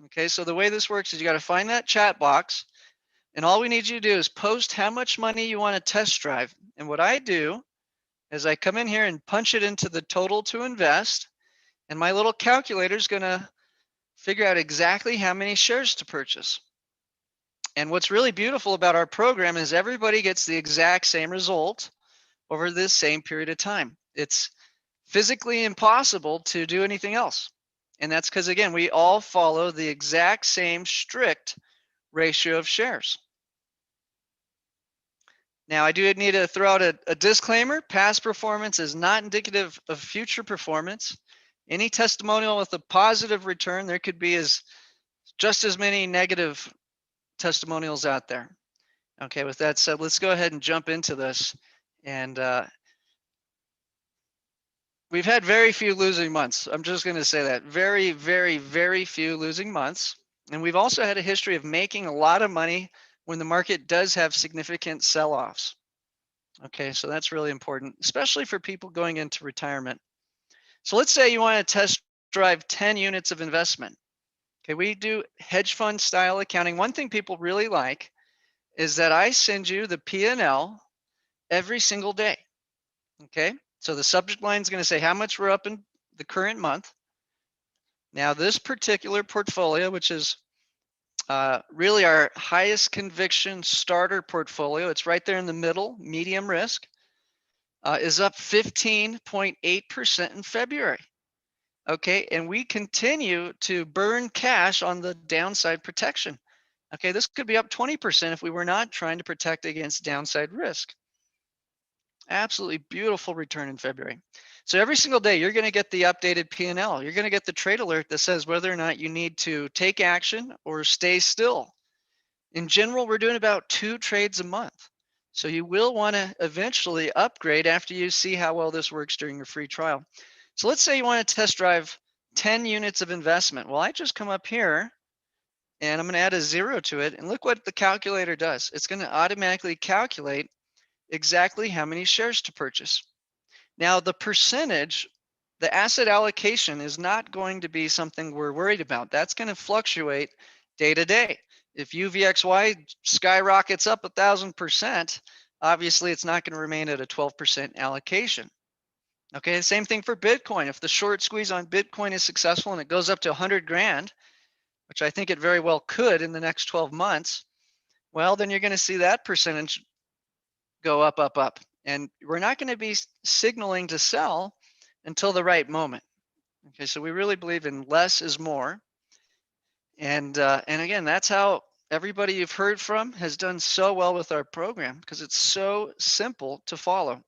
Okay, so the way this works is you got to find that chat box, and all we need you to do is post how much money you want to test drive. And what I do is I come in here and punch it into the total to invest, and my little calculator is going to figure out exactly how many shares to purchase. And what's really beautiful about our program is everybody gets the exact same result over this same period of time. It's physically impossible to do anything else. And that's because, again, we all follow the exact same strict ratio of shares. Now, I do need to throw out a disclaimer. Past performance is not indicative of future performance. Any testimonial with a positive return, there could be just as many negative testimonials out there. Okay, with that said, let's go ahead and jump into this. And we've had very few losing months. I'm just going to say that. Very, very, very few losing months. And we've also had a history of making a lot of money when the market does have significant sell-offs. Okay, so that's really important, especially for people going into retirement. So let's say you want to test drive 10 units of investment. Okay, we do hedge fund style accounting. One thing people really like is that I send you the P&L every single day. Okay, so the subject line is going to say how much we're up in the current month. Now, this particular portfolio, which is really our highest conviction starter portfolio, it's right there in the middle, medium risk, is up 15.8% in February. Okay, and we continue to burn cash on the downside protection. Okay, this could be up 20% if we were not trying to protect against downside risk. Absolutely beautiful return in February. So every single day, you're going to get the updated P&L. You're going to get the trade alert that says whether or not you need to take action or stay still. In general, we're doing about 2 trades a month. So you will want to eventually upgrade after you see how well this works during your free trial. So let's say you want to test drive 10 units of investment. Well, I just come up here and I'm going to add a 0 to it. And look what the calculator does. It's going to automatically calculate exactly how many shares to purchase. Now, the percentage, the asset allocation is not going to be something we're worried about. That's going to fluctuate day to day. If UVXY skyrockets up 1,000%, obviously it's not going to remain at a 12% allocation. Okay, same thing for Bitcoin. If the short squeeze on Bitcoin is successful and it goes up to 100 grand, which I think it very well could in the next 12 months, well, then you're going to see that percentage go up, up, up. And we're not going to be signaling to sell until the right moment. Okay, so we really believe in less is more. And again, that's how everybody you've heard from has done so well with our program, because it's so simple to follow.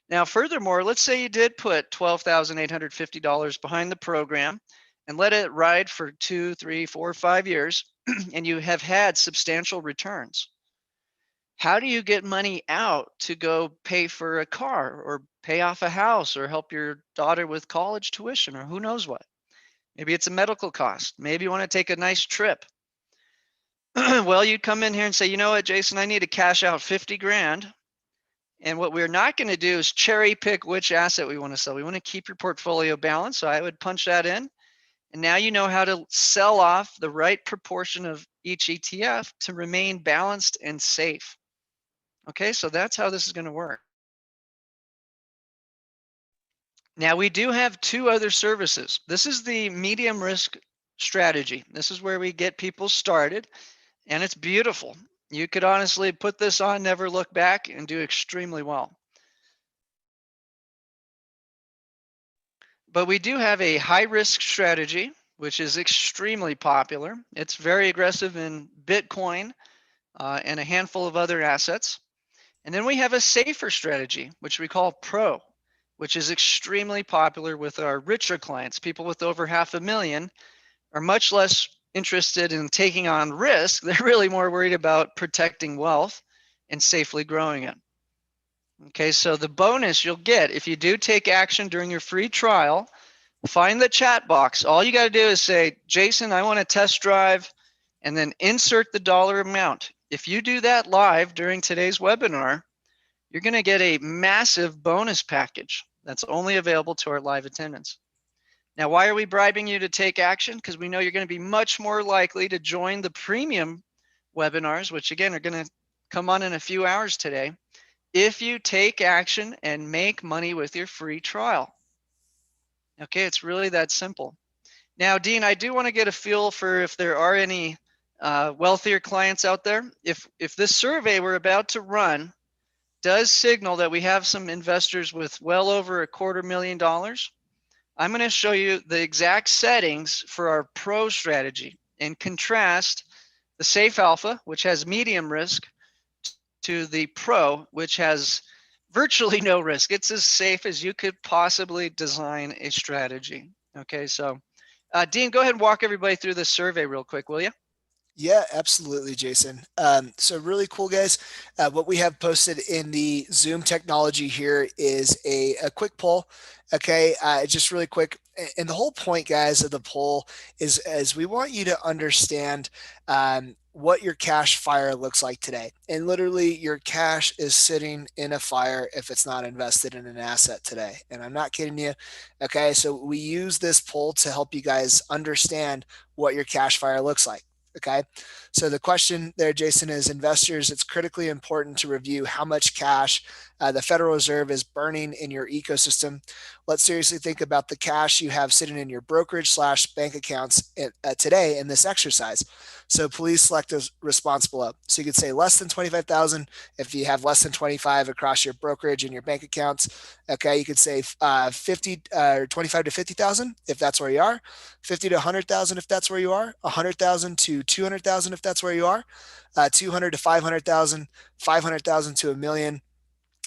Now, furthermore, let's say you did put $12,850 behind the program and let it ride for 2, 3, 4, 5 years, and you have had substantial returns. How do you get money out to go pay for a car or pay off a house or help your daughter with college tuition or who knows what? Maybe it's a medical cost. Maybe you want to take a nice trip. Well, you'd come in here and say, you know what, Jason, I need to cash out 50 grand. And what we're not going to do is cherry pick which asset we want to sell. We want to keep your portfolio balanced. So I would punch that in. And now you know how to sell off the right proportion of each ETF to remain balanced and safe. Okay, so that's how this is going to work. Now we do have two other services. This is the medium risk strategy. This is where we get people started, and it's beautiful. You could honestly put this on, never look back, and do extremely well. But we do have a high risk strategy, which is extremely popular. It's very aggressive in Bitcoin and a handful of other assets. And then we have a safer strategy, which we call Pro, which is extremely popular with our richer clients. People with over $500,000 are much less interested in taking on risk. They're really more worried about protecting wealth and safely growing it. Okay, so the bonus you'll get if you do take action during your free trial, find the chat box. All you got to do is say, Jason, I want to test drive, and then insert the dollar amount. If you do that live during today's webinar, you're going to get a massive bonus package that's only available to our live attendants. Now, why are we bribing you to take action? Because we know you're going to be much more likely to join the premium webinars, which again are going to come on in a few hours today, if you take action and make money with your free trial. Okay, it's really that simple. Now, Dean, I do want to get a feel for if there are any wealthier clients out there. If this survey we're about to run does signal that we have some investors with well over $250,000, I'm going to show you the exact settings for our Pro strategy and contrast the Safe Alpha, which has medium risk, to the Pro, which has virtually no risk. It's as safe as you could possibly design a strategy. Okay, so Dean, go ahead and walk everybody through this survey real quick, will you? Yeah, absolutely, Jason. So really cool, guys. What we have posted in the Zoom technology here is a quick poll. Okay, just really quick. And the whole point, guys, of the poll is we want you to understand what your cash fire looks like today. And literally, your cash is sitting in a fire if it's not invested in an asset today. And I'm not kidding you. Okay, so we use this poll to help you guys understand what your cash fire looks like. Okay, so the question there, Jason, is investors, it's critically important to review how much cash the Federal Reserve is burning in your ecosystem. Let's seriously think about the cash you have sitting in your brokerage/bank accounts today in this exercise. So please select a response below. So you could say less than 25,000 if you have less than 25 across your brokerage and your bank accounts. Okay, you could say 50 or 25 to 50,000 if that's where you are, 50 to 100,000 if that's where you are, 100,000 to 200,000 if that's where you are, 200 to 500,000, 500,000 to a million,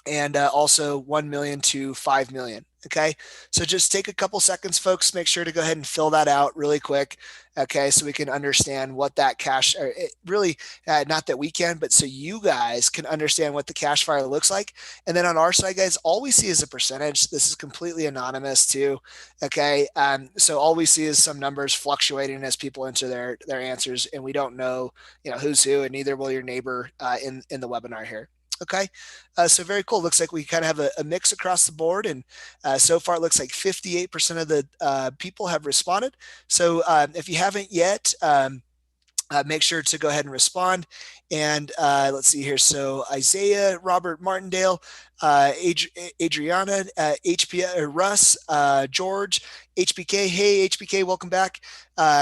and also 1 million to 5 million. Okay, so just take a couple seconds, folks. Make sure to go ahead and fill that out really quick. Okay, so we can understand what that cash, or really, not that we can, but so you guys can understand what the cash fire looks like. And then on our side, guys, all we see is a percentage. This is completely anonymous too. Okay, so all we see is some numbers fluctuating as people enter their answers, and we don't know, who's who, and neither will your neighbor in the webinar here. Okay, so very cool. Looks like we kind of have a mix across the board, and so far it looks like 58% of the people have responded. So if you haven't yet, make sure to go ahead and respond. And let's see here. So Isaiah, Robert Martindale, Adriana, Russ, George, HBK. Hey, HBK, welcome back.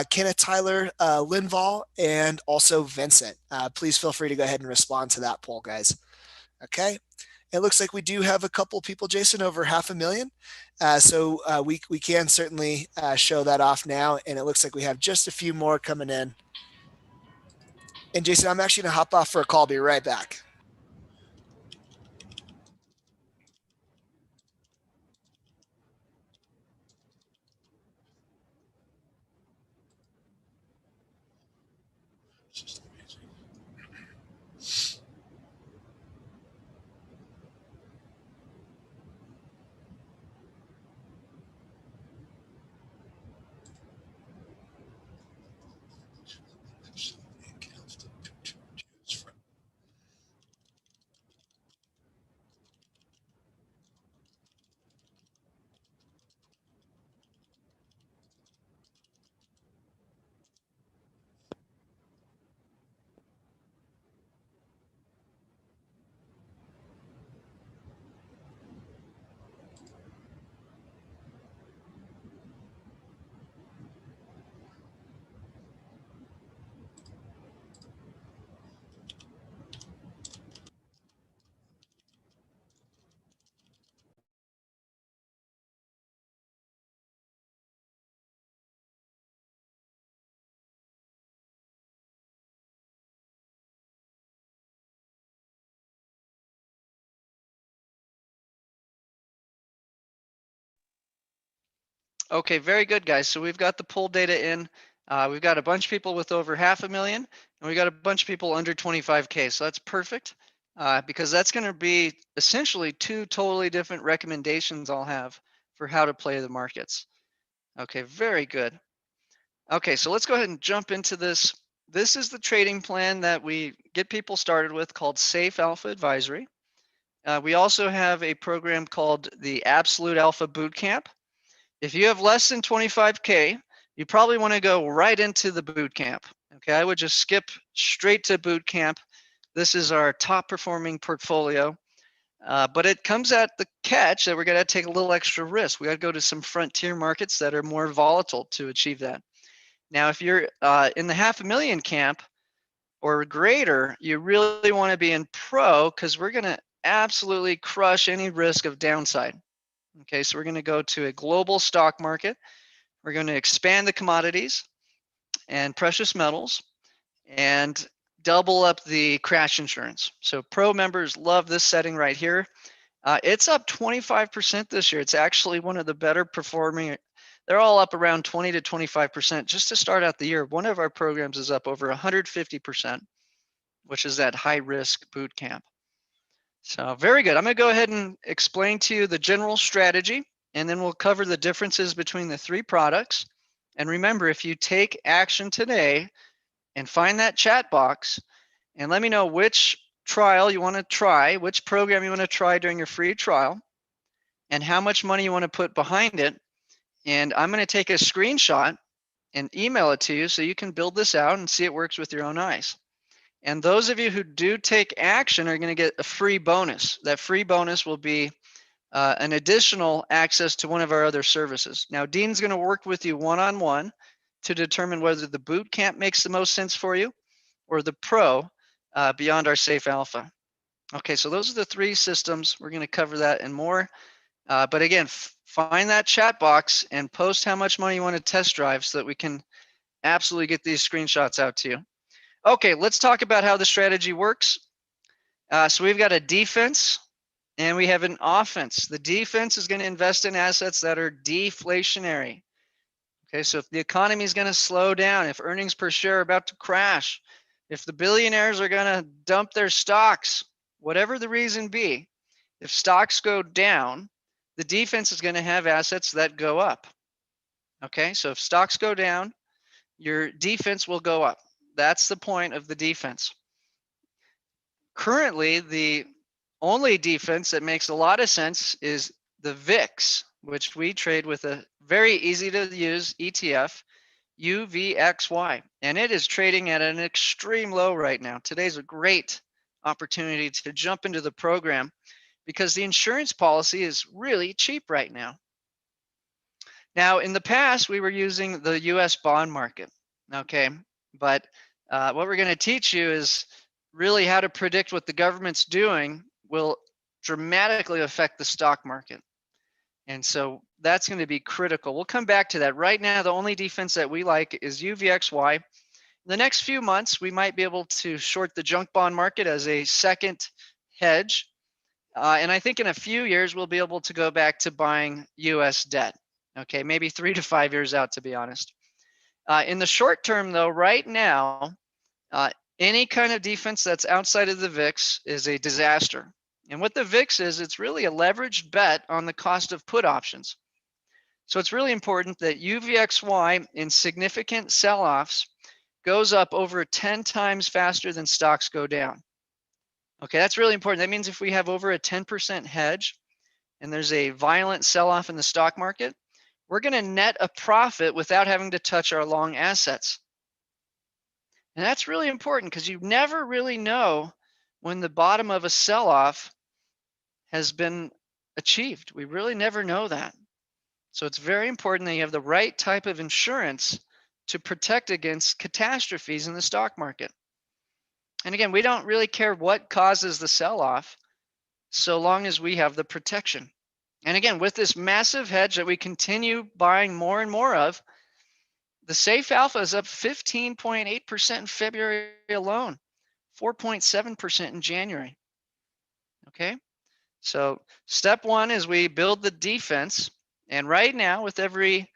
Kenneth, Tyler, Linval, and also Vincent. Please feel free to go ahead and respond to that poll, guys. Okay. It looks like we do have a couple people, Jason, over 500,000. So we can certainly show that off now. And it looks like we have just a few more coming in. And Jason, I'm actually going to hop off for a call. Be right back. Okay, very good, guys. So we've got the poll data in. We've got a bunch of people with over 500,000, and we got a bunch of people under 25K. So that's perfect because that's going to be essentially two totally different recommendations I'll have for how to play the markets. Okay, very good. Okay, so let's go ahead and jump into this. This is the trading plan that we get people started with called Safe Alpha Advisory. We also have a program called the Absolute Alpha Bootcamp. If you have less than 25K, you probably want to go right into the boot camp. Okay, I would just skip straight to boot camp. This is our top performing portfolio, but it comes at the catch that we're going to take a little extra risk. We got to go to some frontier markets that are more volatile to achieve that. Now, if you're in the 500,000 camp or greater, you really want to be in pro because we're going to absolutely crush any risk of downside. Okay, so we're going to go to a global stock market. We're going to expand the commodities and precious metals and double up the crash insurance. So pro members love this setting right here. It's up 25% this year. It's actually one of the better performing. They're all up around 20 to 25% just to start out the year. One of our programs is up over 150%, which is that high risk boot camp. So very good. I'm going to go ahead and explain to you the general strategy, and then we'll cover the differences between the three products. And remember, if you take action today and find that chat box and let me know which trial you want to try, which program you want to try during your free trial, and how much money you want to put behind it. And I'm going to take a screenshot and email it to you so you can build this out and see it works with your own eyes. And those of you who do take action are going to get a free bonus. That free bonus will be an additional access to one of our other services. Now, Dean's going to work with you one-on-one to determine whether the boot camp makes the most sense for you or the pro beyond our Safe Alpha. Okay, so those are the three systems. We're going to cover that and more. But again, find that chat box and post how much money you want to test drive so that we can absolutely get these screenshots out to you. Okay, let's talk about how the strategy works. So we've got a defense and we have an offense. The defense is going to invest in assets that are deflationary. Okay, so if the economy is going to slow down, if earnings per share are about to crash, if the billionaires are going to dump their stocks, whatever the reason be, if stocks go down, the defense is going to have assets that go up. Okay, so if stocks go down, your defense will go up. That's the point of the defense. Currently, the only defense that makes a lot of sense is the VIX, which we trade with a very easy to use ETF, UVXY, and it is trading at an extreme low right now. Today's a great opportunity to jump into the program because the insurance policy is really cheap right now. Now, in the past, we were using the US bond market, okay? But what we're going to teach you is really how to predict what the government's doing will dramatically affect the stock market. And so that's going to be critical. We'll come back to that. Right now, the only defense that we like is UVXY. In the next few months, we might be able to short the junk bond market as a second hedge. And I think in a few years, we'll be able to go back to buying US debt. Okay, maybe 3 to 5 years out, to be honest. In the short term, though, right now, any kind of defense that's outside of the VIX is a disaster. And what the VIX is, it's really a leveraged bet on the cost of put options. So it's really important that UVXY in significant sell-offs goes up over 10 times faster than stocks go down. Okay, that's really important. That means if we have over a 10% hedge and there's a violent sell-off in the stock market, we're going to net a profit without having to touch our long assets. And that's really important because you never really know when the bottom of a sell-off has been achieved. We really never know that. So it's very important that you have the right type of insurance to protect against catastrophes in the stock market. And again, we don't really care what causes the sell-off so long as we have the protection. And again, with this massive hedge that we continue buying more and more of, the safe alpha is up 15.8% in February alone, 4.7% in January. Okay, so step one is we build the defense. And right now, with every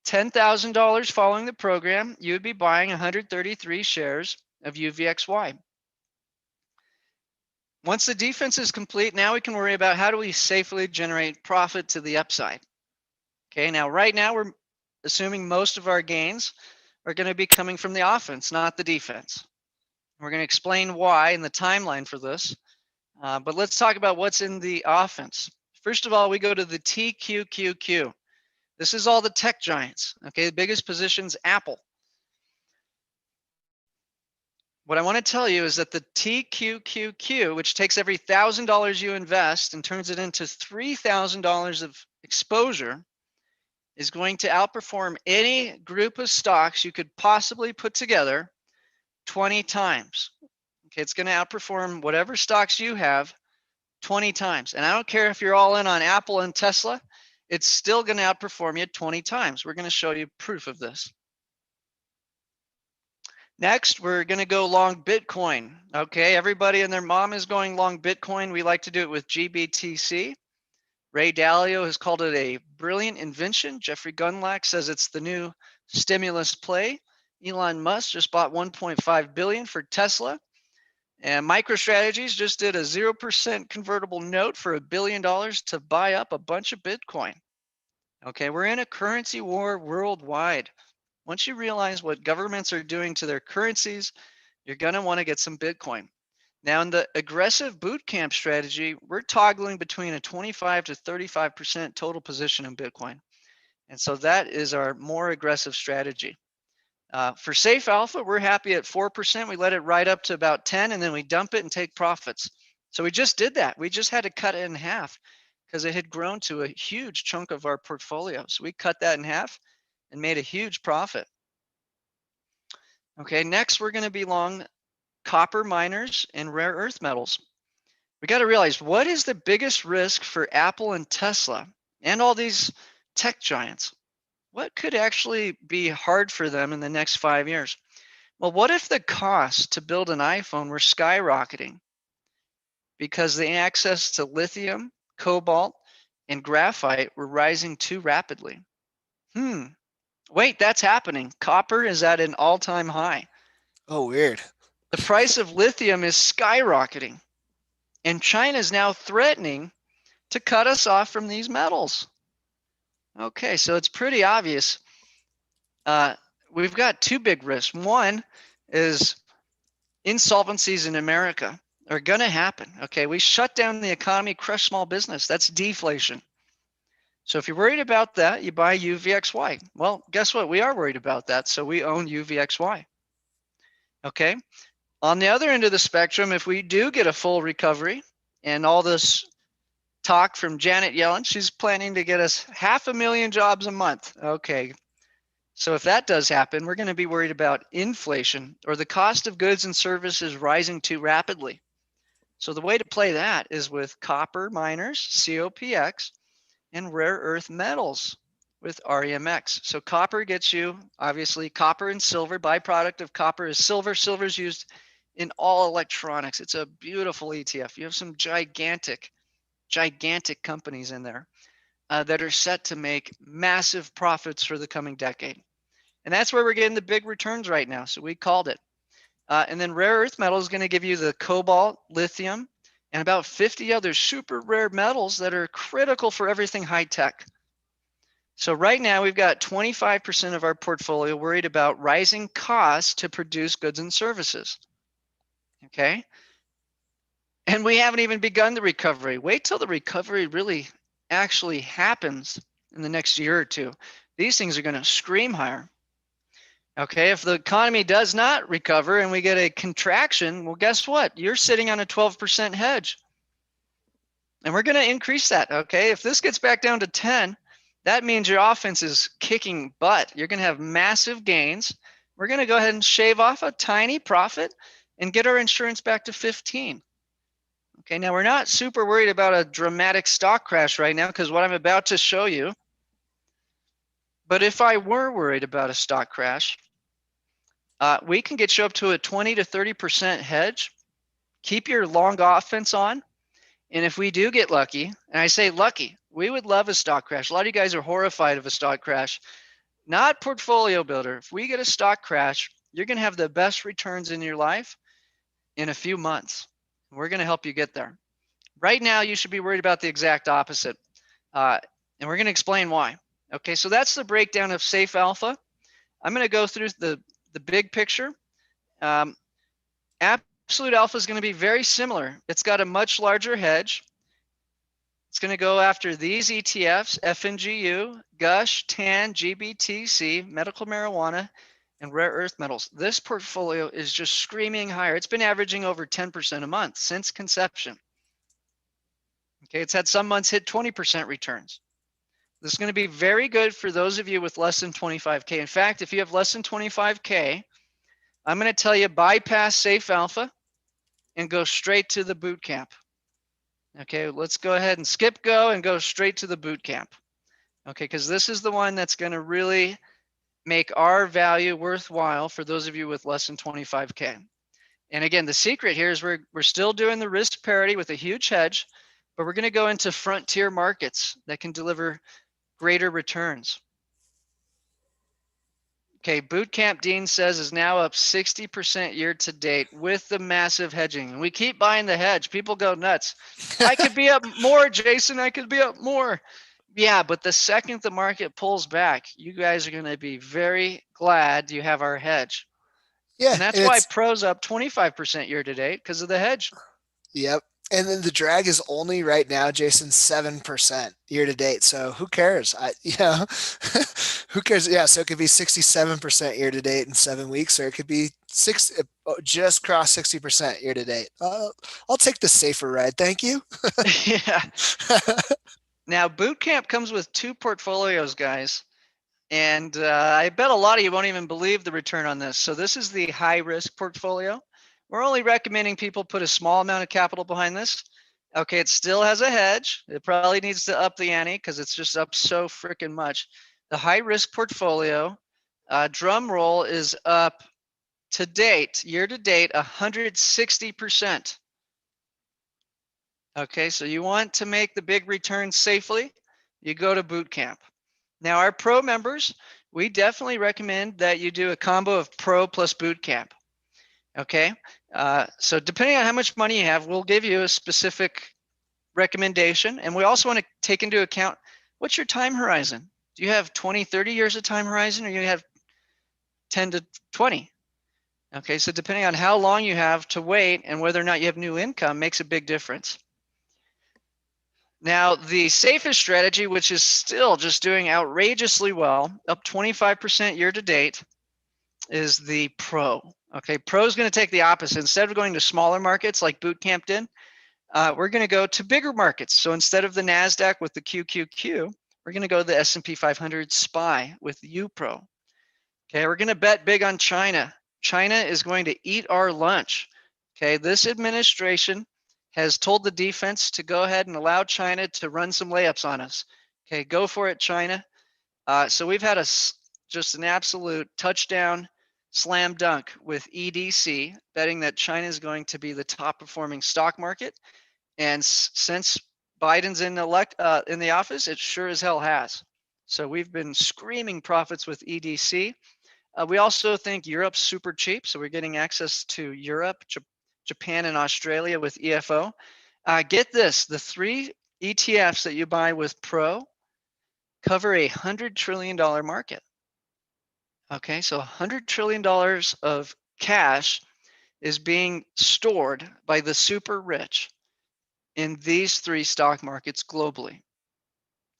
$10,000 following the program, you would be buying 133 shares of UVXY. Once the defense is complete, now we can worry about how do we safely generate profit to the upside. Okay, now right now we're assuming most of our gains are going to be coming from the offense, not the defense. We're going to explain why and the timeline for this. But let's talk about what's in the offense. First of all, we go to the TQQQ. This is all the tech giants. Okay, the biggest position's Apple. What I want to tell you is that the TQQQ, which takes every $1,000 you invest and turns it into $3,000 of exposure, is going to outperform any group of stocks you could possibly put together 20 times. Okay, it's going to outperform whatever stocks you have 20 times. And I don't care if you're all in on Apple and Tesla, it's still going to outperform you 20 times. We're going to show you proof of this. Next, we're going to go long Bitcoin. Okay, everybody and their mom is going long Bitcoin. We like to do it with GBTC. Ray Dalio has called it a brilliant invention. Jeffrey Gundlach says it's the new stimulus play. Elon Musk just bought 1.5 billion for Tesla. And MicroStrategies just did a 0% convertible note for $1 billion to buy up a bunch of Bitcoin. Okay, we're in a currency war worldwide. Once you realize what governments are doing to their currencies, you're going to want to get some Bitcoin. Now, in the aggressive boot camp strategy, we're toggling between a 25 to 35% total position in Bitcoin. And so that is our more aggressive strategy. For safe alpha, we're happy at 4%. We let it ride up to about 10, and then we dump it and take profits. So we just did that. We just had to cut it in half because it had grown to a huge chunk of our portfolio. So we cut that in half and made a huge profit. Okay, next we're going to be long copper miners and rare earth metals. We got to realize, what is the biggest risk for Apple and Tesla and all these tech giants? What could actually be hard for them in the next 5 years? Well, what if the cost to build an iPhone were skyrocketing because the access to lithium, cobalt, and graphite were rising too rapidly? Wait, that's happening. Copper is at an all-time high. Oh, weird. The price of lithium is skyrocketing. And China is now threatening to cut us off from these metals. Okay, so it's pretty obvious. We've got two big risks. One is insolvencies in America are going to happen. Okay, we shut down the economy, crush small business. That's deflation. So if you're worried about that, you buy UVXY. Well, guess what? We are worried about that, so we own UVXY. Okay. On the other end of the spectrum, if we do get a full recovery and all this talk from Janet Yellen, she's planning to get us 500,000 jobs a month. Okay. So if that does happen, we're going to be worried about inflation or the cost of goods and services rising too rapidly. So the way to play that is with copper miners, COPX, and rare earth metals with REMX. So copper gets you, obviously, copper and silver. Byproduct of copper is silver. Silver is used in all electronics. It's a beautiful ETF. You have some gigantic companies in there that are set to make massive profits for the coming decade. And that's where we're getting the big returns right now. So we called it. And then rare earth metal is going to give you the cobalt, lithium, and about 50 other super rare metals that are critical for everything high tech. So right now we've got 25% of our portfolio worried about rising costs to produce goods and services. Okay. And we haven't even begun the recovery. Wait till the recovery really actually happens in the next year or two. These things are going to scream higher. Okay, if the economy does not recover and we get a contraction, well, guess what? You're sitting on a 12% hedge. And we're going to increase that, okay? If this gets back down to 10, that means your offense is kicking butt. You're going to have massive gains. We're going to go ahead and shave off a tiny profit and get our insurance back to 15. Okay, now we're not super worried about a dramatic stock crash right now because what I'm about to show you. But if I were worried about a stock crash, we can get you up to a 20 to 30% hedge. Keep your long offense on. And if we do get lucky, and I say lucky, we would love a stock crash. A lot of you guys are horrified of a stock crash. Not portfolio builder. If we get a stock crash, you're going to have the best returns in your life in a few months. We're going to help you get there. Right now, you should be worried about the exact opposite. And we're going to explain why. Okay, so that's the breakdown of Safe Alpha. I'm going to go through the big picture. Absolute Alpha is going to be very similar. It's got a much larger hedge. It's going to go after these ETFs, FNGU, GUSH, TAN, GBTC, medical marijuana, and rare earth metals. This portfolio is just screaming higher. It's been averaging over 10% a month since conception. Okay, it's had some months hit 20% returns. This is going to be very good for those of you with less than 25K. In fact, if you have less than 25K, I'm going to tell you bypass Safe Alpha and go straight to the boot camp. Okay, let's go ahead and skip go and go straight to the boot camp. Okay, because this is the one that's going to really make our value worthwhile for those of you with less than 25K. And again, the secret here is we're still doing the risk parity with a huge hedge, but we're going to go into frontier markets that can deliver greater returns. Okay, Bootcamp Dean says is now up 60% year to date with the massive hedging. And we keep buying the hedge. People go nuts. I could be up more, Jason. I could be up more. Yeah, but the second the market pulls back, you guys are going to be very glad you have our hedge. Yeah. And that's why Pro's up 25% year to date because of the hedge. Yep. And then the drag is only right now, Jason, 7% year to date. So who cares? Who cares? Yeah. So it could be 67% year to date in 7 weeks, or it could be just cross 60% year to date. I'll take the safer ride. Thank you. Yeah. Now, Bootcamp comes with 2 portfolios, guys. And I bet a lot of you won't even believe the return on this. So this is the high risk portfolio. We're only recommending people put a small amount of capital behind this. Okay, it still has a hedge. It probably needs to up the ante because it's just up so freaking much. The high risk portfolio, drum roll, is up to date, year to date, 160%. Okay, so you want to make the big returns safely, you go to Bootcamp. Now, our Pro members, we definitely recommend that you do a combo of Pro plus Bootcamp. Okay, so depending on how much money you have, we'll give you a specific recommendation. And we also want to take into account, what's your time horizon? Do you have 20, 30 years of time horizon, or you have 10 to 20? Okay, so depending on how long you have to wait and whether or not you have new income makes a big difference. Now, the safest strategy, which is still just doing outrageously well, up 25% year to date, is the Pro. Okay, Pro is going to take the opposite. Instead of going to smaller markets like Bootcamp did, we're going to go to bigger markets. So instead of the NASDAQ with the QQQ, we're going to go to the S&P 500 SPY with UPRO. Okay, we're going to bet big on China. China is going to eat our lunch. Okay, this administration has told the defense to go ahead and allow China to run some layups on us. Okay, go for it, China. So we've had just an absolute touchdown slam dunk with EDC, betting that China is going to be the top performing stock market. And since Biden's in the office, it sure as hell has. So we've been screaming profits with EDC. We also think Europe's super cheap, so we're getting access to Europe, Japan, and Australia with EFO. Get this, the 3 ETFs that you buy with Pro cover a $100 trillion market. Okay, so $100 trillion of cash is being stored by the super rich in these 3 stock markets globally.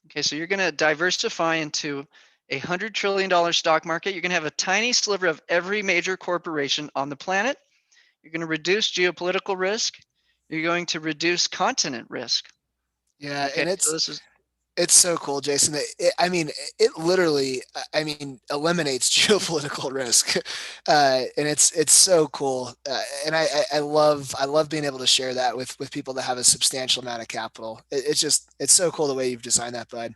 Okay, so you're going to diversify into a $100 trillion stock market. You're going to have a tiny sliver of every major corporation on the planet. You're going to reduce geopolitical risk. You're going to reduce continent risk. Yeah, okay, and so this is it's so cool, Jason. I mean, it literally, I mean, eliminates geopolitical risk, and it's so cool. And I love being able to share that with people that have a substantial amount of capital. It's so cool the way you've designed that, bud.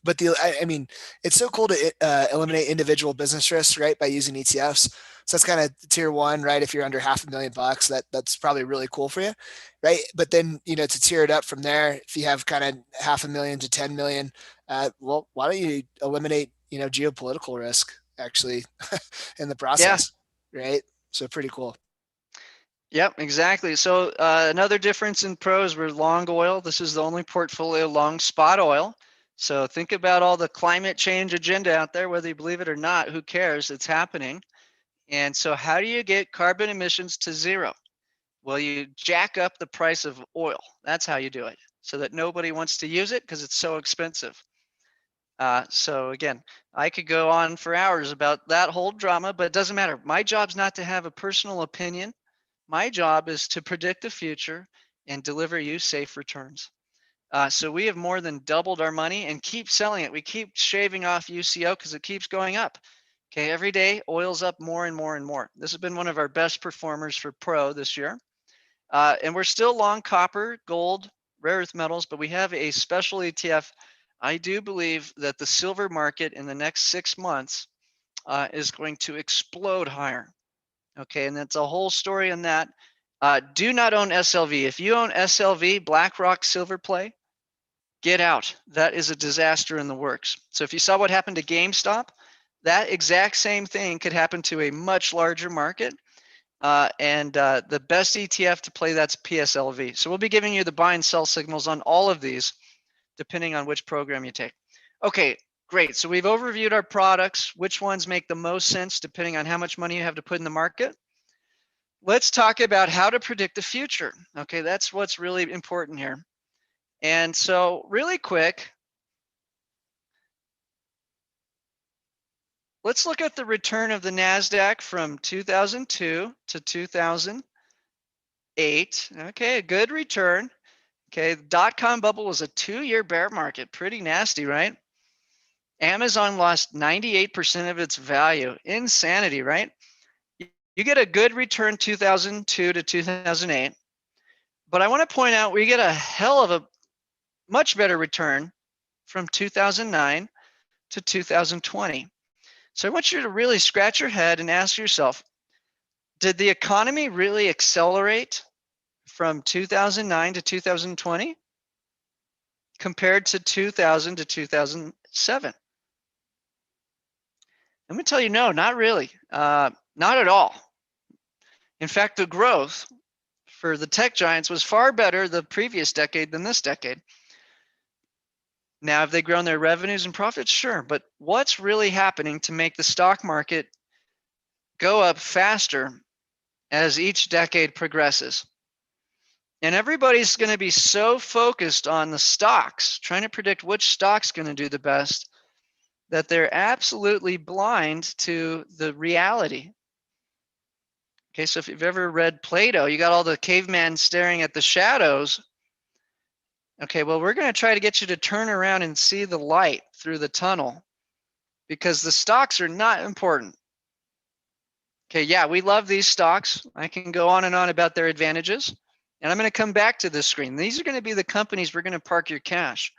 But I mean, it's so cool to eliminate individual business risks, right, by using ETFs. So that's kind of tier 1, right? If you're under $500,000, that's probably really cool for you, right? But then, to tier it up from there, if you have kind of $500,000 to 10 million, well, why don't you eliminate, geopolitical risk actually in the process, right? So pretty cool. Yep, exactly. So another difference in pros, we're long oil. This is the only portfolio long spot oil. So think about all the climate change agenda out there, whether you believe it or not, who cares? It's happening. And so how do you get carbon emissions to 0? Well, you jack up the price of oil. That's how you do it, so that nobody wants to use it because it's so expensive. So again, I could go on for hours about that whole drama, but it doesn't matter. My job's not to have a personal opinion. My job is to predict the future and deliver you safe returns. So we have more than doubled our money and keep selling it. We keep shaving off UCO because it keeps going up. Okay, every day oil's up more and more and more. This has been one of our best performers for Pro this year. And we're still long copper, gold, rare earth metals, but we have a special ETF. I do believe that the silver market in the next 6 months is going to explode higher. Okay, and that's a whole story on that. Do not own SLV. If you own SLV, BlackRock Silver Play, get out. That is a disaster in the works. So if you saw what happened to GameStop, that exact same thing could happen to a much larger market. And the best ETF to play, that's PSLV. So we'll be giving you the buy and sell signals on all of these, depending on which program you take. Okay, great. So we've overviewed our products, which ones make the most sense depending on how much money you have to put in the market. Let's talk about how to predict the future. Okay, that's what's really important here. And so really quick, let's look at the return of the NASDAQ from 2002 to 2008. Okay, a good return. Okay, the dot-com bubble was a 2-year bear market. Pretty nasty, right? Amazon lost 98% of its value. Insanity, right? You get a good return 2002 to 2008. But I want to point out we get a hell of a much better return from 2009 to 2020. So I want you to really scratch your head and ask yourself, did the economy really accelerate from 2009 to 2020 compared to 2000 to 2007? Let me tell you, no, not really. Not at all. In fact, the growth for the tech giants was far better the previous decade than this decade. Now, have they grown their revenues and profits? Sure. But what's really happening to make the stock market go up faster as each decade progresses? And everybody's going to be so focused on the stocks, trying to predict which stock's going to do the best, that they're absolutely blind to the reality. Okay, so if you've ever read Plato, you got all the caveman staring at the shadows. Okay, well, we're going to try to get you to turn around and see the light through the tunnel, because the stocks are not important. Okay, yeah, we love these stocks. I can go on and on about their advantages. And I'm going to come back to this screen. These are going to be the companies we're going to park your cash.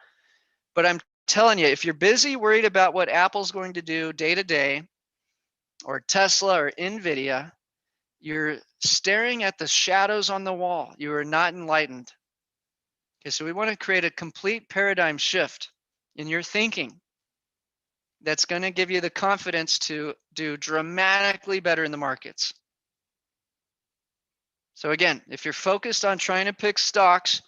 But I'm telling you, if you're busy worried about what Apple's going to do day to day, or Tesla or Nvidia, you're staring at the shadows on the wall. You are not enlightened. Okay, so we want to create a complete paradigm shift in your thinking that's going to give you the confidence to do dramatically better in the markets. So again, if you're focused on trying to pick stocks,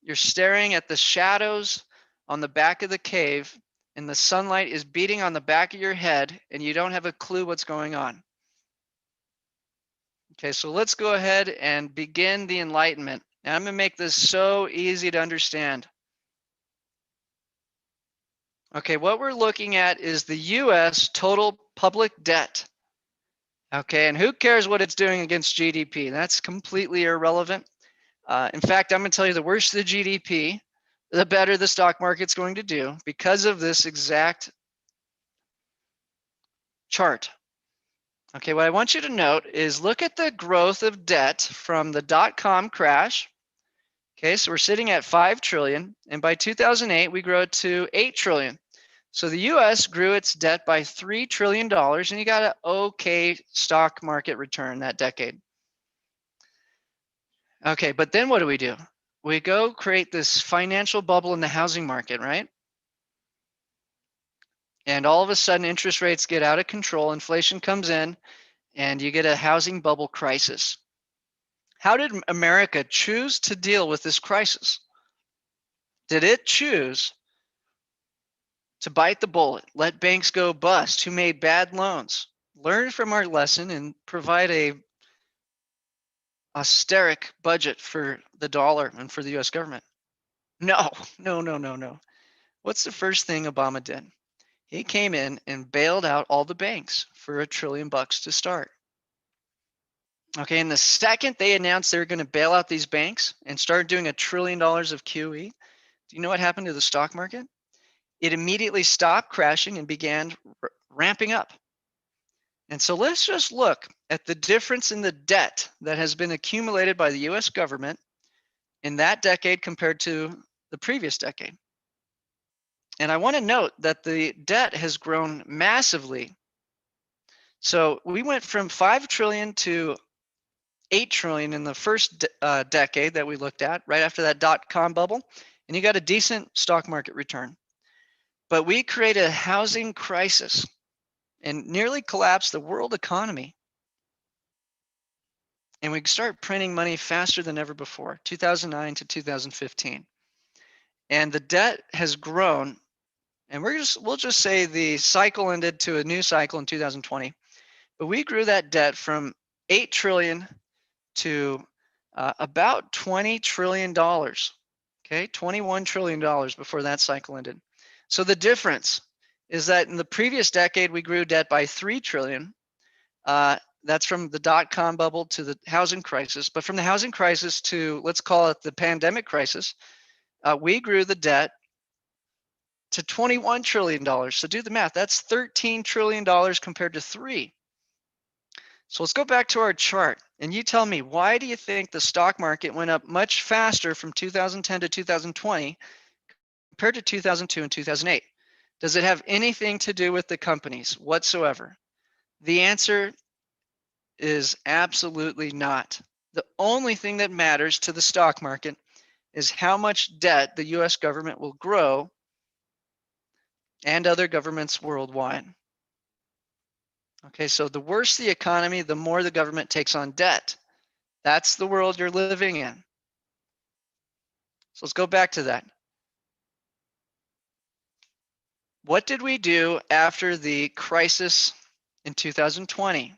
you're staring at the shadows on the back of the cave, and the sunlight is beating on the back of your head, and you don't have a clue what's going on. Okay, so let's go ahead and begin the enlightenment. And I'm going to make this so easy to understand. Okay, what we're looking at is the US total public debt. Okay, and who cares what it's doing against GDP? That's completely irrelevant. In fact, I'm going to tell you the worse the GDP, the better the stock market's going to do because of this exact chart. Okay, what I want you to note is look at the growth of debt from the dot-com crash. Okay, so we're sitting at 5 trillion, and by 2008 we grow to 8 trillion. So the US grew its debt by $3 trillion, and you got an okay stock market return that decade. Okay, but then what do? We go create this financial bubble in the housing market, right? And all of a sudden interest rates get out of control, inflation comes in, and you get a housing bubble crisis. How did America choose to deal with this crisis? Did it choose to bite the bullet, let banks go bust who made bad loans, learn from our lesson, and provide a austeric budget for the dollar and for the US government? No. What's the first thing Obama did? He came in and bailed out all the banks for $1 trillion to start. Okay, and the second they announced they were going to bail out these banks and start doing $1 trillion of QE, do you know what happened to the stock market? It immediately stopped crashing and began ramping up. And so let's just look at the difference in the debt that has been accumulated by the US government in that decade compared to the previous decade. And I want to note that the debt has grown massively. So we went from 5 trillion to 8 trillion in the first decade that we looked at, right after that dot-com bubble, and you got a decent stock market return. But we created a housing crisis and nearly collapsed the world economy. And we start printing money faster than ever before, 2009 to 2015. And the debt has grown, and we'll just say the cycle ended to a new cycle in 2020. But we grew that debt from 8 trillion to about $20 trillion. Okay, $21 trillion before that cycle ended. So the difference is that in the previous decade, we grew debt by 3 trillion. That's from the dot-com bubble to the housing crisis. But from the housing crisis to, let's call it the pandemic crisis, we grew the debt to $21 trillion. So do the math. That's $13 trillion compared to 3. So let's go back to our chart. And you tell me, why do you think the stock market went up much faster from 2010 to 2020 compared to 2002 and 2008? Does it have anything to do with the companies whatsoever? The answer is absolutely not. The only thing that matters to the stock market is how much debt the US government will grow and other governments worldwide. Okay, so the worse the economy, the more the government takes on debt. That's the world you're living in. So let's go back to that. What did we do after the crisis in 2020?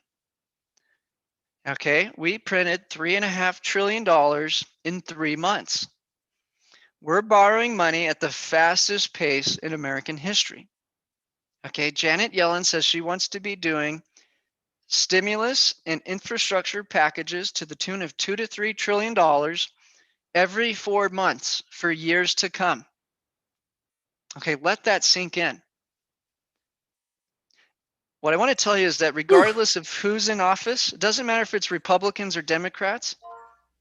Okay, we printed $3.5 trillion in 3 months. We're borrowing money at the fastest pace in American history. Okay, Janet Yellen says she wants to be doing stimulus and infrastructure packages to the tune of $2 to $3 trillion every 4 months for years to come. Okay, let that sink in. What I want to tell you is that regardless of who's in office, it doesn't matter if it's Republicans or Democrats,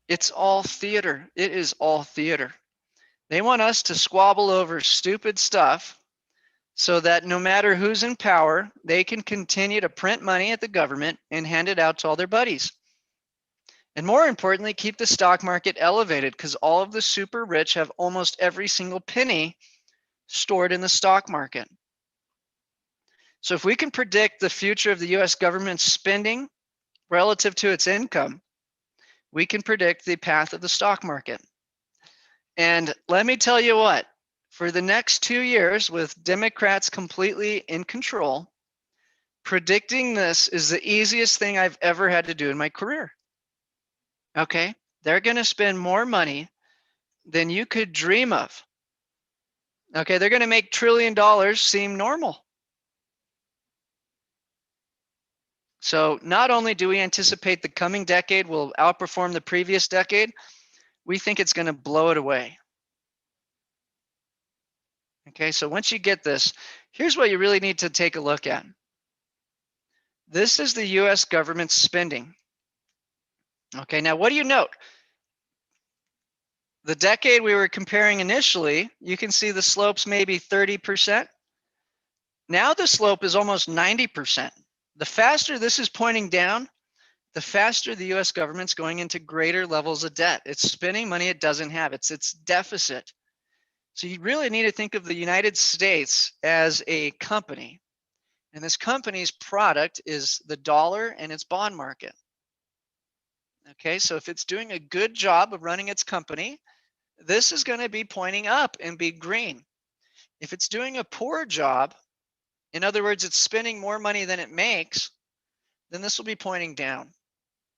It's all theater. It is all theater. They want us to squabble over stupid stuff so that no matter who's in power, they can continue to print money at the government and hand it out to all their buddies. And more importantly, keep the stock market elevated, because all of the super rich have almost every single penny stored in the stock market. So if we can predict the future of the US government's spending relative to its income, we can predict the path of the stock market. And let me tell you what, for the next 2 years, with Democrats completely in control, predicting this is the easiest thing I've ever had to do in my career. Okay, they're going to spend more money than you could dream of. Okay, they're going to make $1 trillion seem normal. So not only do we anticipate the coming decade will outperform the previous decade, we think it's going to blow it away. Okay, so once you get this, here's what you really need to take a look at. This is the US government spending. Okay, now what do you note? The decade we were comparing initially, you can see the slope's maybe 30%. Now the slope is almost 90%. The faster this is pointing down, the faster the US government's going into greater levels of debt. It's spending money it doesn't have. It's its deficit. So you really need to think of the United States as a company. And this company's product is the dollar and its bond market. Okay, so if it's doing a good job of running its company, this is going to be pointing up and be green. If it's doing a poor job, in other words, it's spending more money than it makes, then this will be pointing down.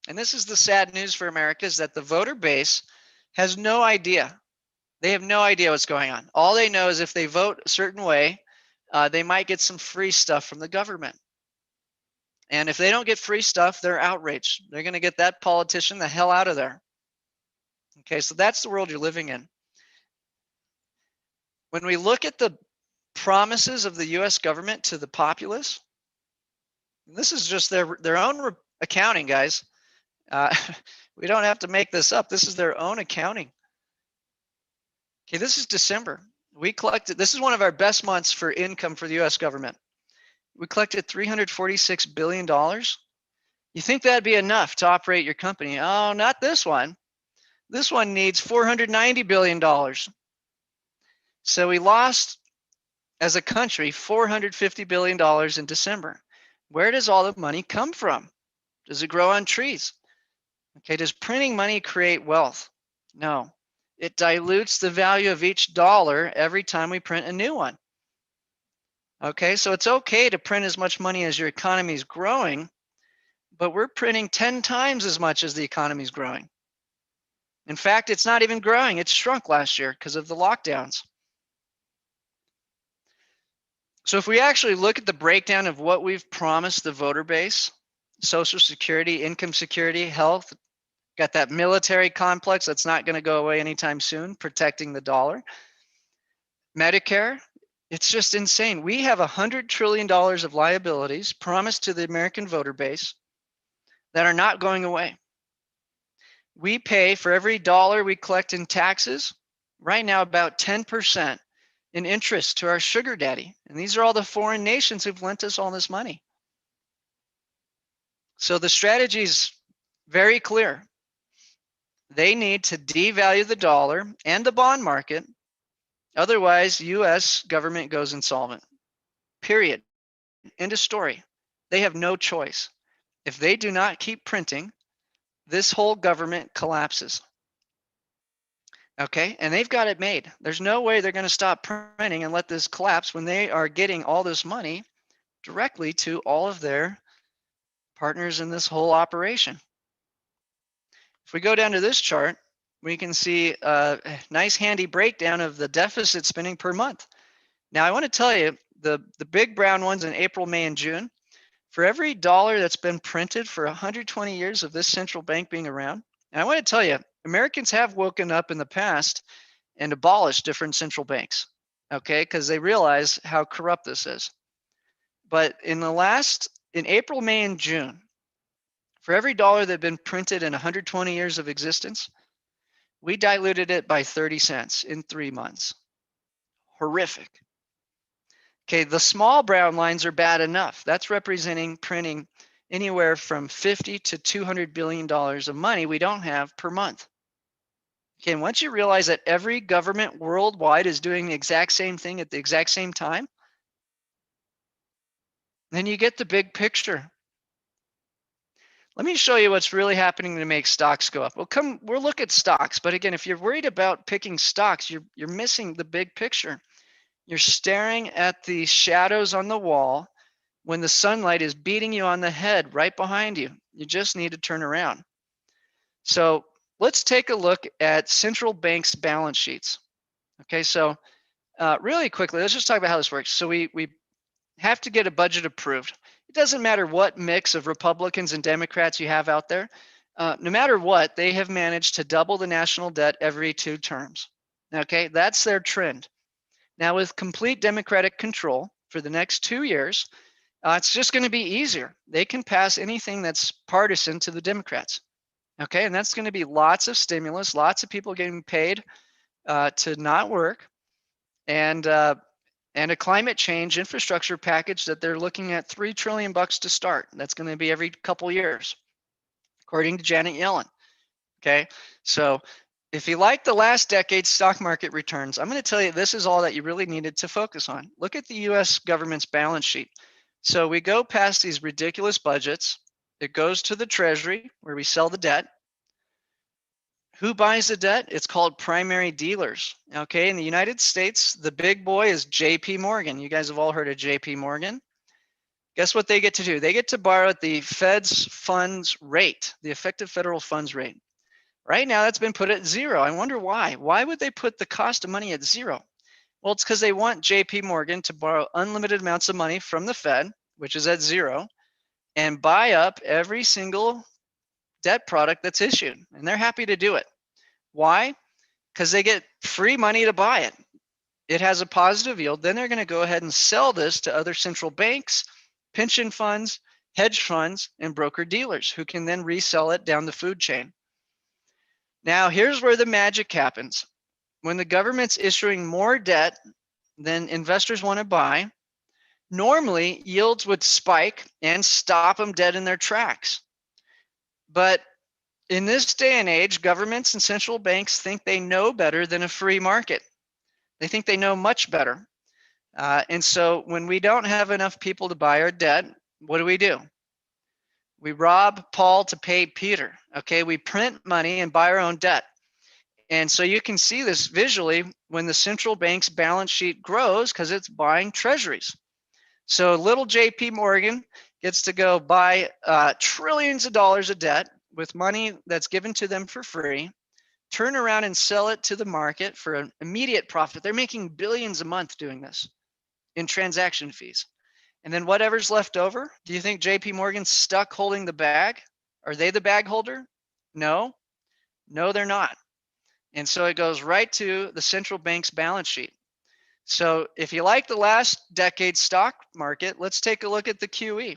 And this is the sad news for America, is that the voter base has no idea. They have no idea what's going on. All they know is if they vote a certain way, they might get some free stuff from the government. And if they don't get free stuff, they're outraged. They're going to get that politician the hell out of there. Okay, so that's the world you're living in. When we look at the promises of the US government to the populace, this is just their own accounting, guys. We don't have to make this up. This is their own accounting. Okay, this is December. We collected, this is one of our best months for income for the US government. We collected $346 billion. You think that'd be enough to operate your company? Oh, not this one. This one needs $490 billion. So we lost, as a country, $450 billion in December. Where does all the money come from? Does it grow on trees? Okay, does printing money create wealth? No. It dilutes the value of each dollar every time we print a new one. Okay, so it's okay to print as much money as your economy is growing, but we're printing 10 times as much as the economy is growing. In fact, it's not even growing. It's shrunk last year because of the lockdowns. So if we actually look at the breakdown of what we've promised the voter base, Social Security, income security, health, got that military complex that's not going to go away anytime soon, protecting the dollar. Medicare, it's just insane. We have $100 trillion of liabilities promised to the American voter base that are not going away. We pay for every dollar we collect in taxes, right now about 10% in interest to our sugar daddy. And these are all the foreign nations who've lent us all this money. So the strategy is very clear. They need to devalue the dollar and the bond market. Otherwise, US government goes insolvent. Period. End of story. They have no choice. If they do not keep printing, this whole government collapses. Okay, and they've got it made. There's no way they're going to stop printing and let this collapse when they are getting all this money directly to all of their partners in this whole operation. If we go down to this chart, we can see a nice handy breakdown of the deficit spending per month. Now I want to tell you, the big brown ones in April, May, and June, for every dollar that's been printed for 120 years of this central bank being around, and I want to tell you, Americans have woken up in the past and abolished different central banks, okay, because they realize how corrupt this is. But in April, May, and June, for every dollar that had been printed in 120 years of existence, We diluted it by 30 cents in 3 months. Horrific. Okay, the small brown lines are bad enough. That's representing printing anywhere from 50 to $200 billion of money we don't have per month. Okay, and once you realize that every government worldwide is doing the exact same thing at the exact same time, then you get the big picture. Let me show you what's really happening to make stocks go up. We'll look at stocks, but again, if you're worried about picking stocks, you're missing the big picture. You're staring at the shadows on the wall when the sunlight is beating you on the head right behind you. You just need to turn around. So let's take a look at central banks' balance sheets. Okay, so really quickly, let's just talk about how this works. So we have to get a budget approved. It doesn't matter what mix of Republicans and Democrats you have out there. No matter what, they have managed to double the national debt every 2 terms. Okay, that's their trend. Now with complete Democratic control for the next 2 years, it's just going to be easier. They can pass anything that's partisan to the Democrats. Okay, and that's going to be lots of stimulus, lots of people getting paid to not work, and a climate change infrastructure package that they're looking at $3 trillion to start. That's going to be every couple years, according to Janet Yellen. Okay, so if you like the last decade's stock market returns, I'm going to tell you this is all that you really needed to focus on. Look at the US government's balance sheet. So we go past these ridiculous budgets. It goes to the Treasury where we sell the debt. Who buys the debt? It's called primary dealers. Okay, in the United States, the big boy is JP Morgan. You guys have all heard of JP Morgan. Guess what they get to do? They get to borrow at the Fed's funds rate, the effective federal funds rate. Right now, that's been put at 0. I wonder why. Why would they put the cost of money at 0? Well, it's because they want JP Morgan to borrow unlimited amounts of money from the Fed, which is at 0, and buy up every single debt product that's issued. And they're happy to do it. Why? Because they get free money to buy it. It has a positive yield. Then they're going to go ahead and sell this to other central banks, pension funds, hedge funds, and broker dealers who can then resell it down the food chain. Now, here's where the magic happens. When the government's issuing more debt than investors want to buy, normally yields would spike and stop them dead in their tracks. But in this day and age, governments and central banks think they know better than a free market. They think they know much better. And so when we don't have enough people to buy our debt, what do? We rob Paul to pay Peter. Okay, we print money and buy our own debt. And so you can see this visually when the central bank's balance sheet grows because it's buying treasuries. So little JP Morgan gets to go buy trillions of dollars of debt with money that's given to them for free, turn around and sell it to the market for an immediate profit. They're making billions a month doing this in transaction fees. And then whatever's left over, do you think JP Morgan's stuck holding the bag? Are they the bag holder? No, they're not. And so it goes right to the central bank's balance sheet. So if you like the last decade's stock market, let's take a look at the QE.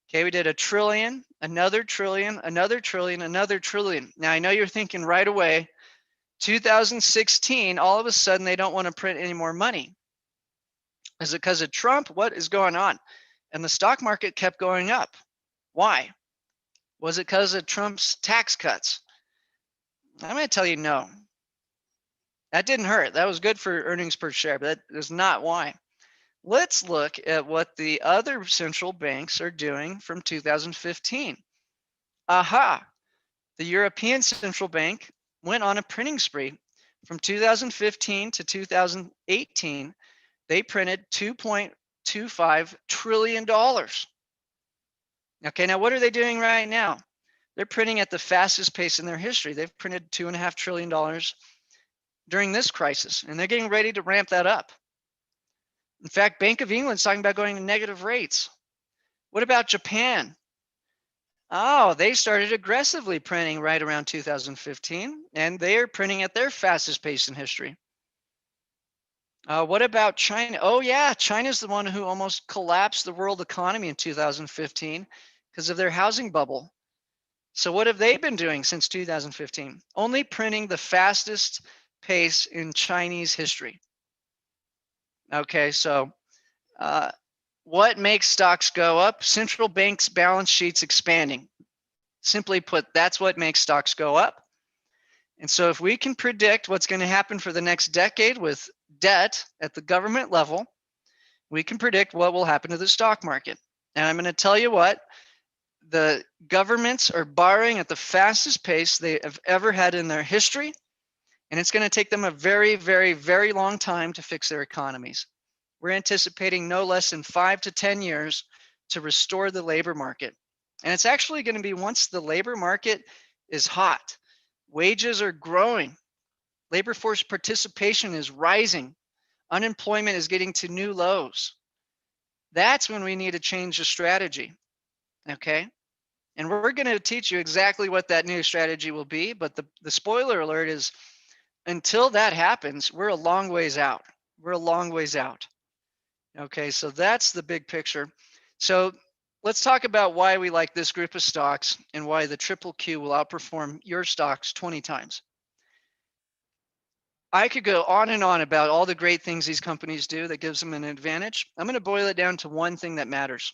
Okay, we did $1 trillion, another trillion, another trillion, another trillion. Now I know you're thinking right away, 2016, all of a sudden they don't want to print any more money. Is it because of Trump? What is going on? And the stock market kept going up. Why? Was it because of Trump's tax cuts? I'm going to tell you no. That didn't hurt. That was good for earnings per share, but that is not why. Let's look at what the other central banks are doing from 2015. Aha! The European Central Bank went on a printing spree. From 2015 to 2018, they printed $2.25 trillion. Okay, now what are they doing right now? They're printing at the fastest pace in their history. They've printed $2.5 trillion during this crisis, and they're getting ready to ramp that up. In fact, Bank of England's talking about going to negative rates. What about Japan? Oh, they started aggressively printing right around 2015, and they are printing at their fastest pace in history. What about China? Oh yeah, China's the one who almost collapsed the world economy in 2015 because of their housing bubble. So what have they been doing since 2015? Only printing the fastest pace in Chinese history. Okay, so what makes stocks go up? Central banks' balance sheets expanding. Simply put, that's what makes stocks go up. And so if we can predict what's going to happen for the next decade with debt at the government level, we can predict what will happen to the stock market. And I'm going to tell you what, the governments are borrowing at the fastest pace they have ever had in their history. And it's going to take them a very, very, very long time to fix their economies. We're anticipating no less than 5 to 10 years to restore the labor market. And it's actually going to be once the labor market is hot, wages are growing, labor force participation is rising, unemployment is getting to new lows. That's when we need to change the strategy, okay? And we're going to teach you exactly what that new strategy will be, but the spoiler alert is until that happens, we're a long ways out. We're a long ways out. Okay, so that's the big picture. So let's talk about why we like this group of stocks and why the triple Q will outperform your stocks 20 times. I could go on and on about all the great things these companies do that gives them an advantage. I'm going to boil it down to one thing that matters.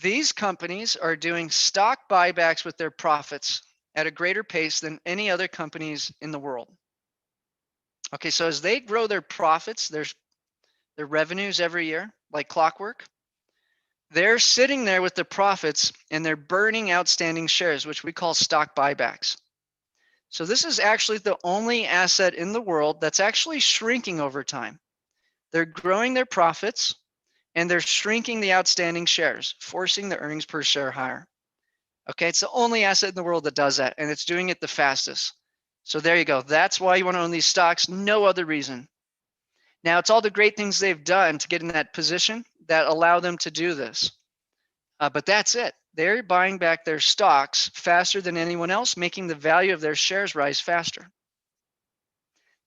These companies are doing stock buybacks with their profits at a greater pace than any other companies in the world. Okay, so as they grow their profits, their revenues every year, like clockwork, they're sitting there with the profits and they're burning outstanding shares, which we call stock buybacks. So this is actually the only asset in the world that's actually shrinking over time. They're growing their profits and they're shrinking the outstanding shares, forcing the earnings per share higher. Okay, it's the only asset in the world that does that, and it's doing it the fastest. So there you go. That's why you want to own these stocks, no other reason. Now, it's all the great things they've done to get in that position that allow them to do this. But that's it. They're buying back their stocks faster than anyone else, making the value of their shares rise faster.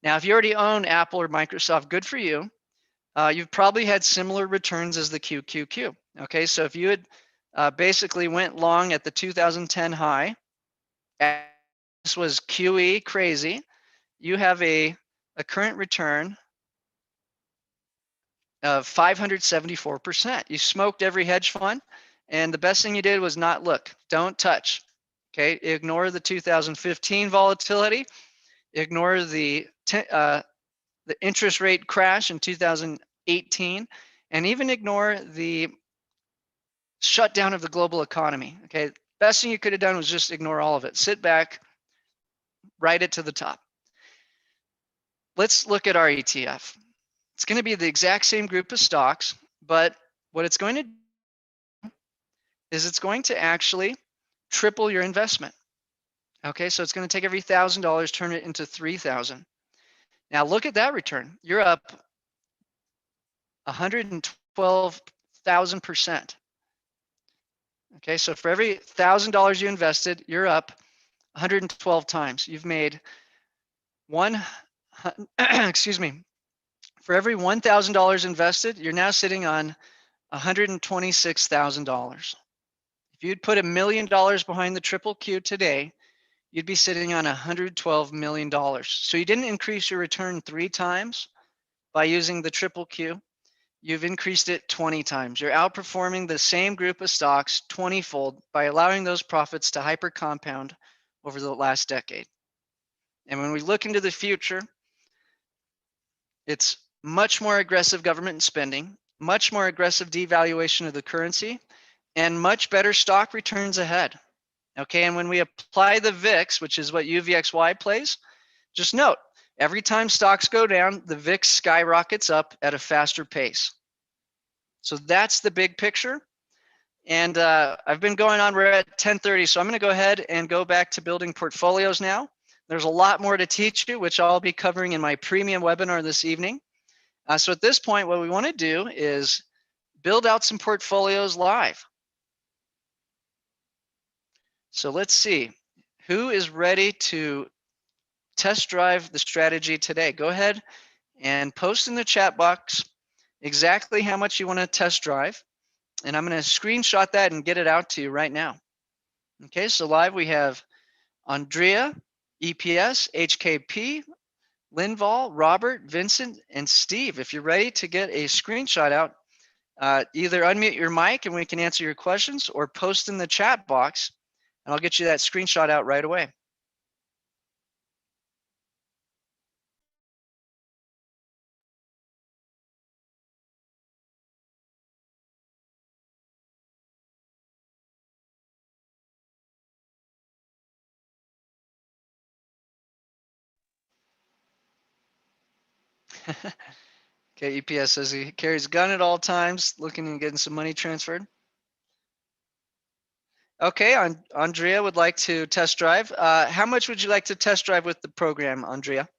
Now, if you already own Apple or Microsoft, good for you. You've probably had similar returns as the QQQ. Okay, so if you had basically went long at the 2010 high, this was QE crazy, you have a current return of 574%. You smoked every hedge fund, and the best thing you did was not look, don't touch. Okay, ignore the 2015 volatility, ignore the interest rate crash in 2018, and even ignore the shutdown of the global economy. Okay, best thing you could have done was just ignore all of it. Sit back, ride it to the top. Let's look at our ETF. It's going to be the exact same group of stocks, but what it's going to do is it's going to actually triple your investment. Okay, so it's going to take every $1,000, turn it into $3,000. Now look at that return. You're up 112,000%. Okay, so for every $1,000 you invested, you're up 112 times. You've made excuse me, for every $1,000 invested, you're now sitting on $126,000. If you'd put $1 million behind the triple Q today, you'd be sitting on $112 million. So you didn't increase your return 3 times by using the triple Q. You've increased it 20 times. You're outperforming the same group of stocks 20-fold by allowing those profits to hyper compound over the last decade. And when we look into the future, it's much more aggressive government spending, much more aggressive devaluation of the currency, and much better stock returns ahead. Okay, and when we apply the VIX, which is what UVXY plays, just note, every time stocks go down, the VIX skyrockets up at a faster pace. So that's the big picture. And I've been going on, we're at 10:30, so I'm going to go ahead and go back to building portfolios now. There's a lot more to teach you, which I'll be covering in my premium webinar this evening. So at this point, what we want to do is build out some portfolios live. So let's see, who is ready to test drive the strategy today? Go ahead and post in the chat box exactly how much you want to test drive. And I'm going to screenshot that and get it out to you right now. Okay, so live we have Andrea, EPS, HKP, Linval, Robert, Vincent, and Steve. If you're ready to get a screenshot out, either unmute your mic and we can answer your questions, or post in the chat box and I'll get you that screenshot out right away. Okay, EPS says he carries a gun at all times, looking and getting some money transferred. Okay, Andrea would like to test drive. How much would you like to test drive with the program, Andrea?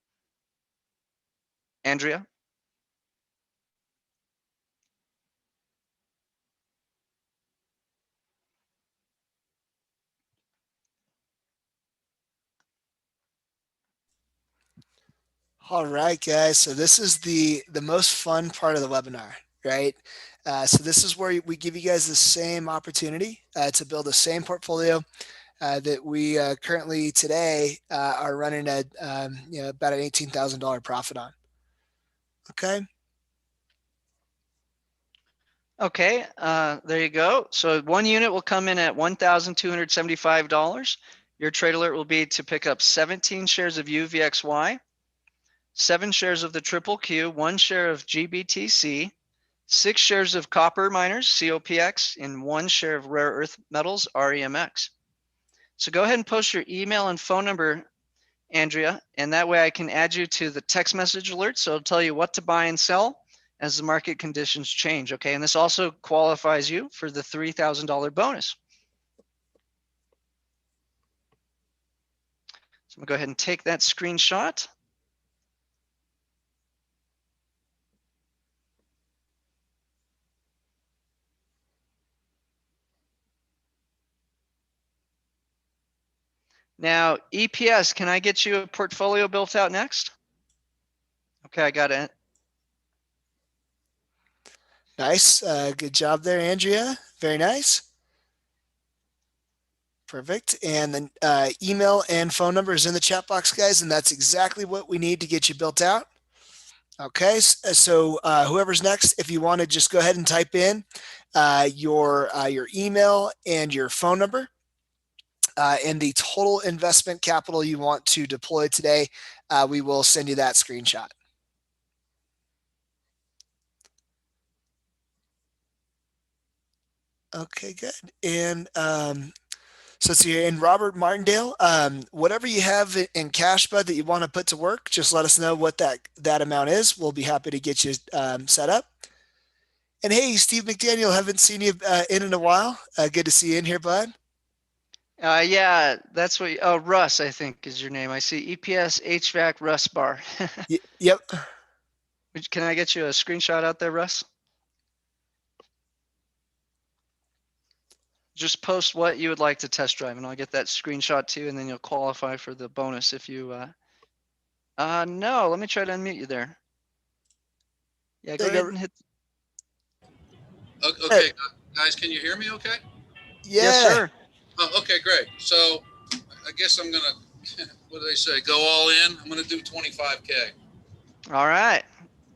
Andrea? All right, guys. So this is the most fun part of the webinar, right? So this is where we give you guys the same opportunity to build the same portfolio that we currently today are running at about an $18,000 profit on. Okay. Okay, there you go. So one unit will come in at $1,275. Your trade alert will be to pick up 17 shares of UVXY, 7 shares of the Triple Q, 1 share of GBTC, 6 shares of copper miners, COPX, and 1 share of rare earth metals, REMX. So go ahead and post your email and phone number, Andrea, and that way I can add you to the text message alert. So it'll tell you what to buy and sell as the market conditions change, okay? And this also qualifies you for the $3,000 bonus. So I'm gonna go ahead and take that screenshot. Now, EPS, can I get you a portfolio built out next? Okay, I got it. Nice. Good job there, Andrea. Very nice. Perfect. And then email and phone number is in the chat box, guys, and that's exactly what we need to get you built out. Okay, so whoever's next, if you want to just go ahead and type in your email and your phone number and the total investment capital you want to deploy today, we will send you that screenshot. Okay, good. And so let's see here. And Robert Martindale, whatever you have in cash, bud, that you want to put to work, just let us know what that amount is. We'll be happy to get you set up. And hey, Steve McDaniel, haven't seen you in a while. Good to see you in here, bud. Yeah, that's what. Oh, Russ, I think is your name. I see EPS HVAC Russ Bar. Yep. Can I get you a screenshot out there, Russ? Just post what you would like to test drive, and I'll get that screenshot too, and then you'll qualify for the bonus if you. No, let me try to unmute you there. Yeah, go ahead and hit. Okay, guys, can you hear me okay? Yeah. Yes, sir. Oh, okay, great. So I guess I'm going to, what do they say, go all in? I'm going to do 25K. All right.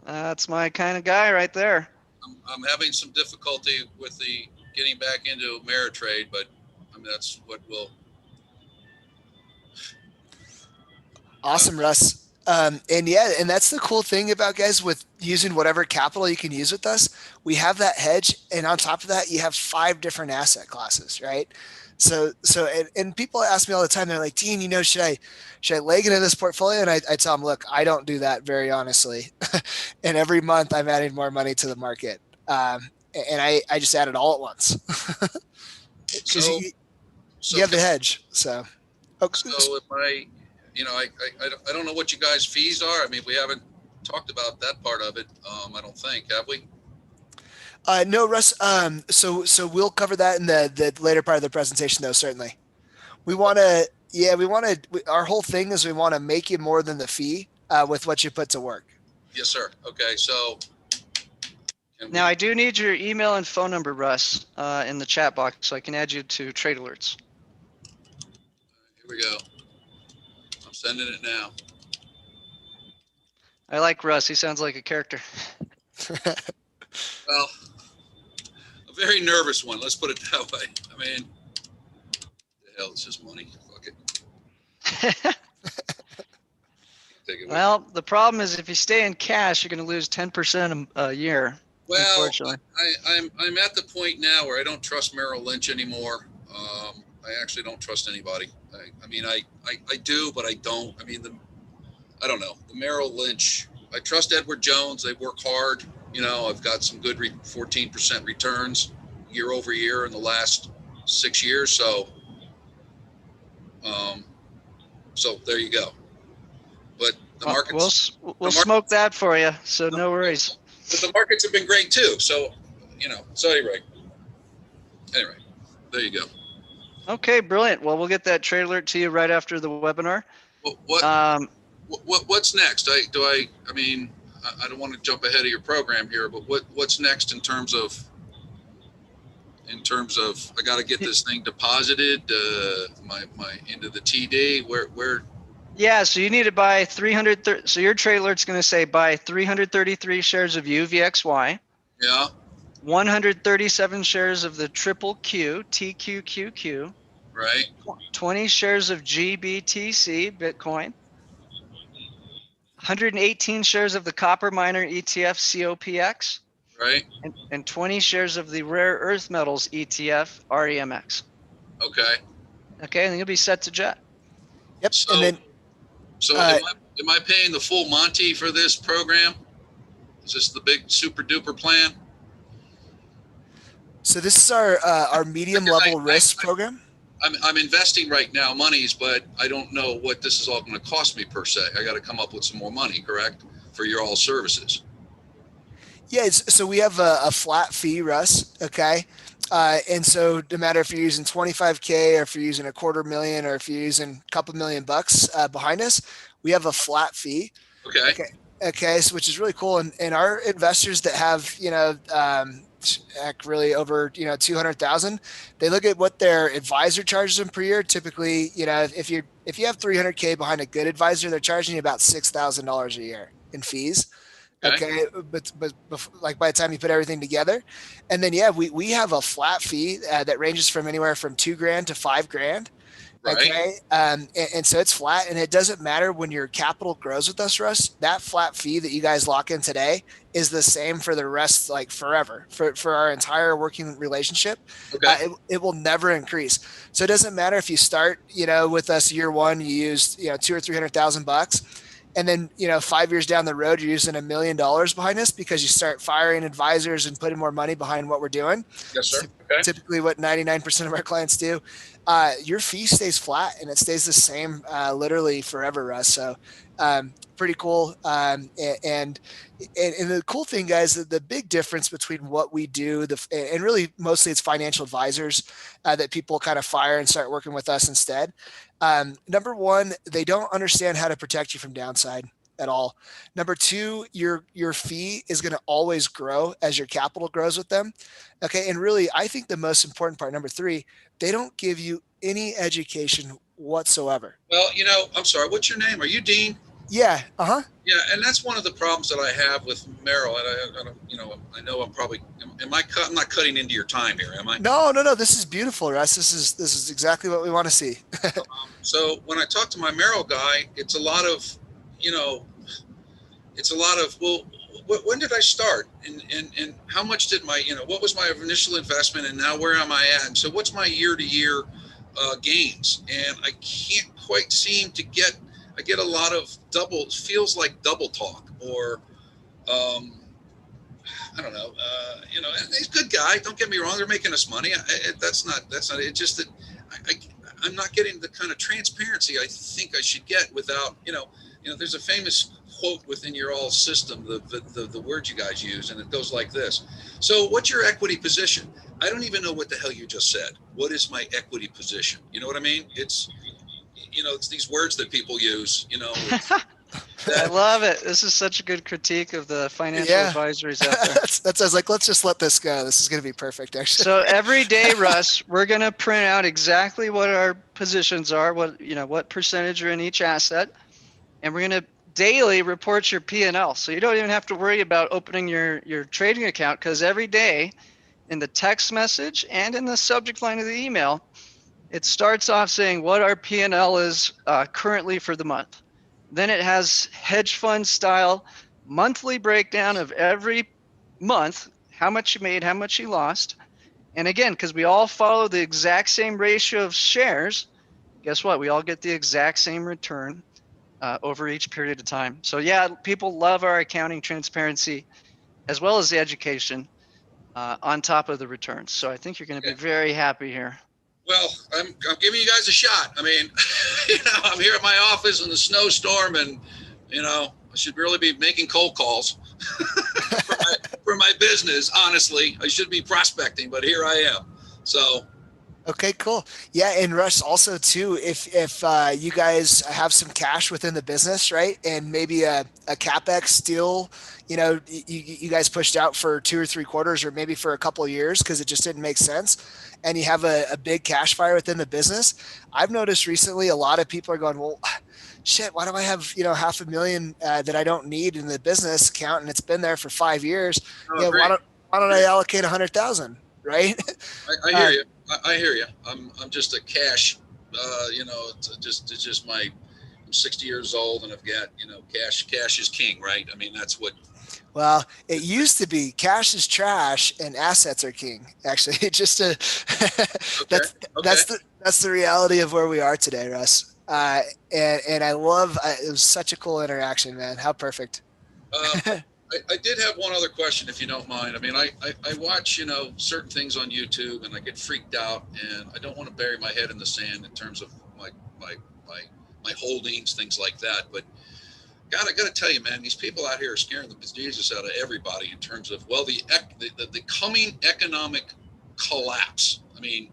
That's my kind of guy right there. I'm having some difficulty with the getting back into Ameritrade, but I mean, that's what will. Awesome, Russ. And yeah, and that's the cool thing about, guys, with using whatever capital you can use with us. We have that hedge, and on top of that, you have 5 different asset classes, right? So and people ask me all the time, they're like, Dean, should I leg into this portfolio? And I tell them, look, I don't do that very honestly. And every month I'm adding more money to the market. And I just add it all at once. Because you have the hedge. So if I don't know what you guys' fees are. I mean, we haven't talked about that part of it. I don't think, have we? No, Russ. So we'll cover that in the later part of the presentation, though. Certainly, we want to. Yeah, our whole thing is we want to make you more than the fee with what you put to work. Yes, sir. Okay, so. Now I do need your email and phone number, Russ, in the chat box, so I can add you to trade alerts. we go. I'm sending it now. I like Russ. He sounds like a character. Well, a very nervous one. Let's put it that way. I mean, the hell, it's just money. Fuck it. Take it with Well, the problem is if you stay in cash, you're going to lose 10% a year. Well, unfortunately. I'm at the point now where I don't trust Merrill Lynch anymore. I actually don't trust anybody. I mean, I do, but I don't. I mean, I don't know. The Merrill Lynch, I trust Edward Jones. They work hard. You know, I've got some good 14% returns year over year in the last 6 years. So there you go. But the markets, we'll smoke that for you. So no worries. But the markets have been great too. So, you know, so anyway, there you go. Okay, brilliant. Well, we'll get that trade alert to you right after the webinar. What's next? I mean, I don't want to jump ahead of your program here, but what's next in terms of I got to get this thing deposited, my into the TD. Where? Yeah, so you need to buy 300. So your trade alert's going to say buy 333 shares of UVXY. Yeah. 137 shares of the triple Q, TQQQ. Right. 20 shares of GBTC, Bitcoin. 118 shares of the copper miner ETF, COPX. Right. And 20 shares of the rare earth metals ETF, REMX. Okay. Okay, and then you'll be set to jet. Yep. So, and then, am I paying the full Monty for this program? Is this the big super duper plan? So this is our medium level risk program. I'm investing right now monies, but I don't know what this is all going to cost me per se. I got to come up with some more money, correct, for your all services. Yeah, so we have a flat fee, Russ. Okay, and so no matter if you're using 25K or if you're using $250,000 or if you're using a couple $1,000,000 behind us, we have a flat fee. Okay, so which is really cool. And our investors that have really over 200,000, they look at what their advisor charges them per year. Typically, if you have 300K behind a good advisor, they're charging you about $6,000 a year in fees. Okay. But like by the time you put everything together, and then we have a flat fee that ranges from anywhere from $2,000 to $5,000. Right. Okay. And so it's flat, and it doesn't matter when your capital grows with us, Russ. That flat fee that you guys lock in today is the same for the rest, like forever, for our entire working relationship. Okay. It will never increase. So it doesn't matter if you start, with us year one, you used, $200,000 or $300,000. And then, 5 years down the road, you're using $1 million behind us because you start firing advisors and putting more money behind what we're doing. Yes, sir. Okay. Typically what 99% of our clients do. Your fee stays flat and it stays the same literally forever, Russ. So pretty cool. And the cool thing, guys, the big difference between what we do, and really mostly it's financial advisors that people kind of fire and start working with us instead. Number one, they don't understand how to protect you from downside at all. Number two, your fee is going to always grow as your capital grows with them. Okay. And really, I think the most important part, number three, they don't give you any education whatsoever. Well, I'm sorry. What's your name? Are you Dean? Yeah. Yeah, and that's one of the problems that I have with Merrill. And I know I'm probably. I'm not cutting into your time here, am I? No. This is beautiful, Russ. This is exactly what we want to see. So when I talk to my Merrill guy, it's a lot of, well, when did I start, and how much did my, what was my initial investment, and now where am I at? And so what's my year-to-year gains? And I can't quite seem to get. I get a lot of feels like double talk, or I don't know. He's a good guy. Don't get me wrong. They're making us money. That's not. It's just that I'm not getting the kind of transparency I think I should get without. There's a famous quote within your all system, the words you guys use, and it goes like this. So, what's your equity position? I don't even know what the hell you just said. What is my equity position? You know what I mean? It's these words that people use, I love it. This is such a good critique of the financial advisories out there. That's I was like, let's just let this go. This is going to be perfect, actually. So every day, Russ, we're going to print out exactly what our positions are, what percentage are in each asset, and we're going to daily report your P&L. So you don't even have to worry about opening your trading account, because every day in the text message and in the subject line of the email, it starts off saying what our P&L is currently for the month. Then it has hedge fund style monthly breakdown of every month, how much you made, how much you lost. And again, because we all follow the exact same ratio of shares, guess what? We all get the exact same return over each period of time. So yeah, people love our accounting transparency as well as the education on top of the returns. So I think you're going to be very happy here. Well, I'm giving you guys a shot. I mean, I'm here at my office in the snowstorm, and I should really be making cold calls for my business. Honestly, I should be prospecting, but here I am. So. Okay, cool. Yeah, and Russ, also too, if you guys have some cash within the business, right, and maybe a CapEx deal, you guys pushed out for 2 or 3 quarters, or maybe for a couple of years because it just didn't make sense, and you have a big cash fire within the business. I've noticed recently a lot of people are going, well, shit, why do I have $500,000 that I don't need in the business account, and it's been there for 5 yeyears? Why don't I allocate 100,000, right? I hear you. I hear you. I'm just a cash, it's just I'm 60 years old, and I've got, cash is king, right? I mean, that's what. Well, it used to be cash is trash and assets are king. Actually, that's the reality of where we are today, Russ. And I love, it was such a cool interaction, man. How perfect. I did have one other question, if you don't mind. I mean, I watch, certain things on YouTube, and I get freaked out, and I don't want to bury my head in the sand in terms of my holdings, things like that. But God, I got to tell you, man, these people out here are scaring the bejesus out of everybody in terms of, well, the coming economic collapse. I mean,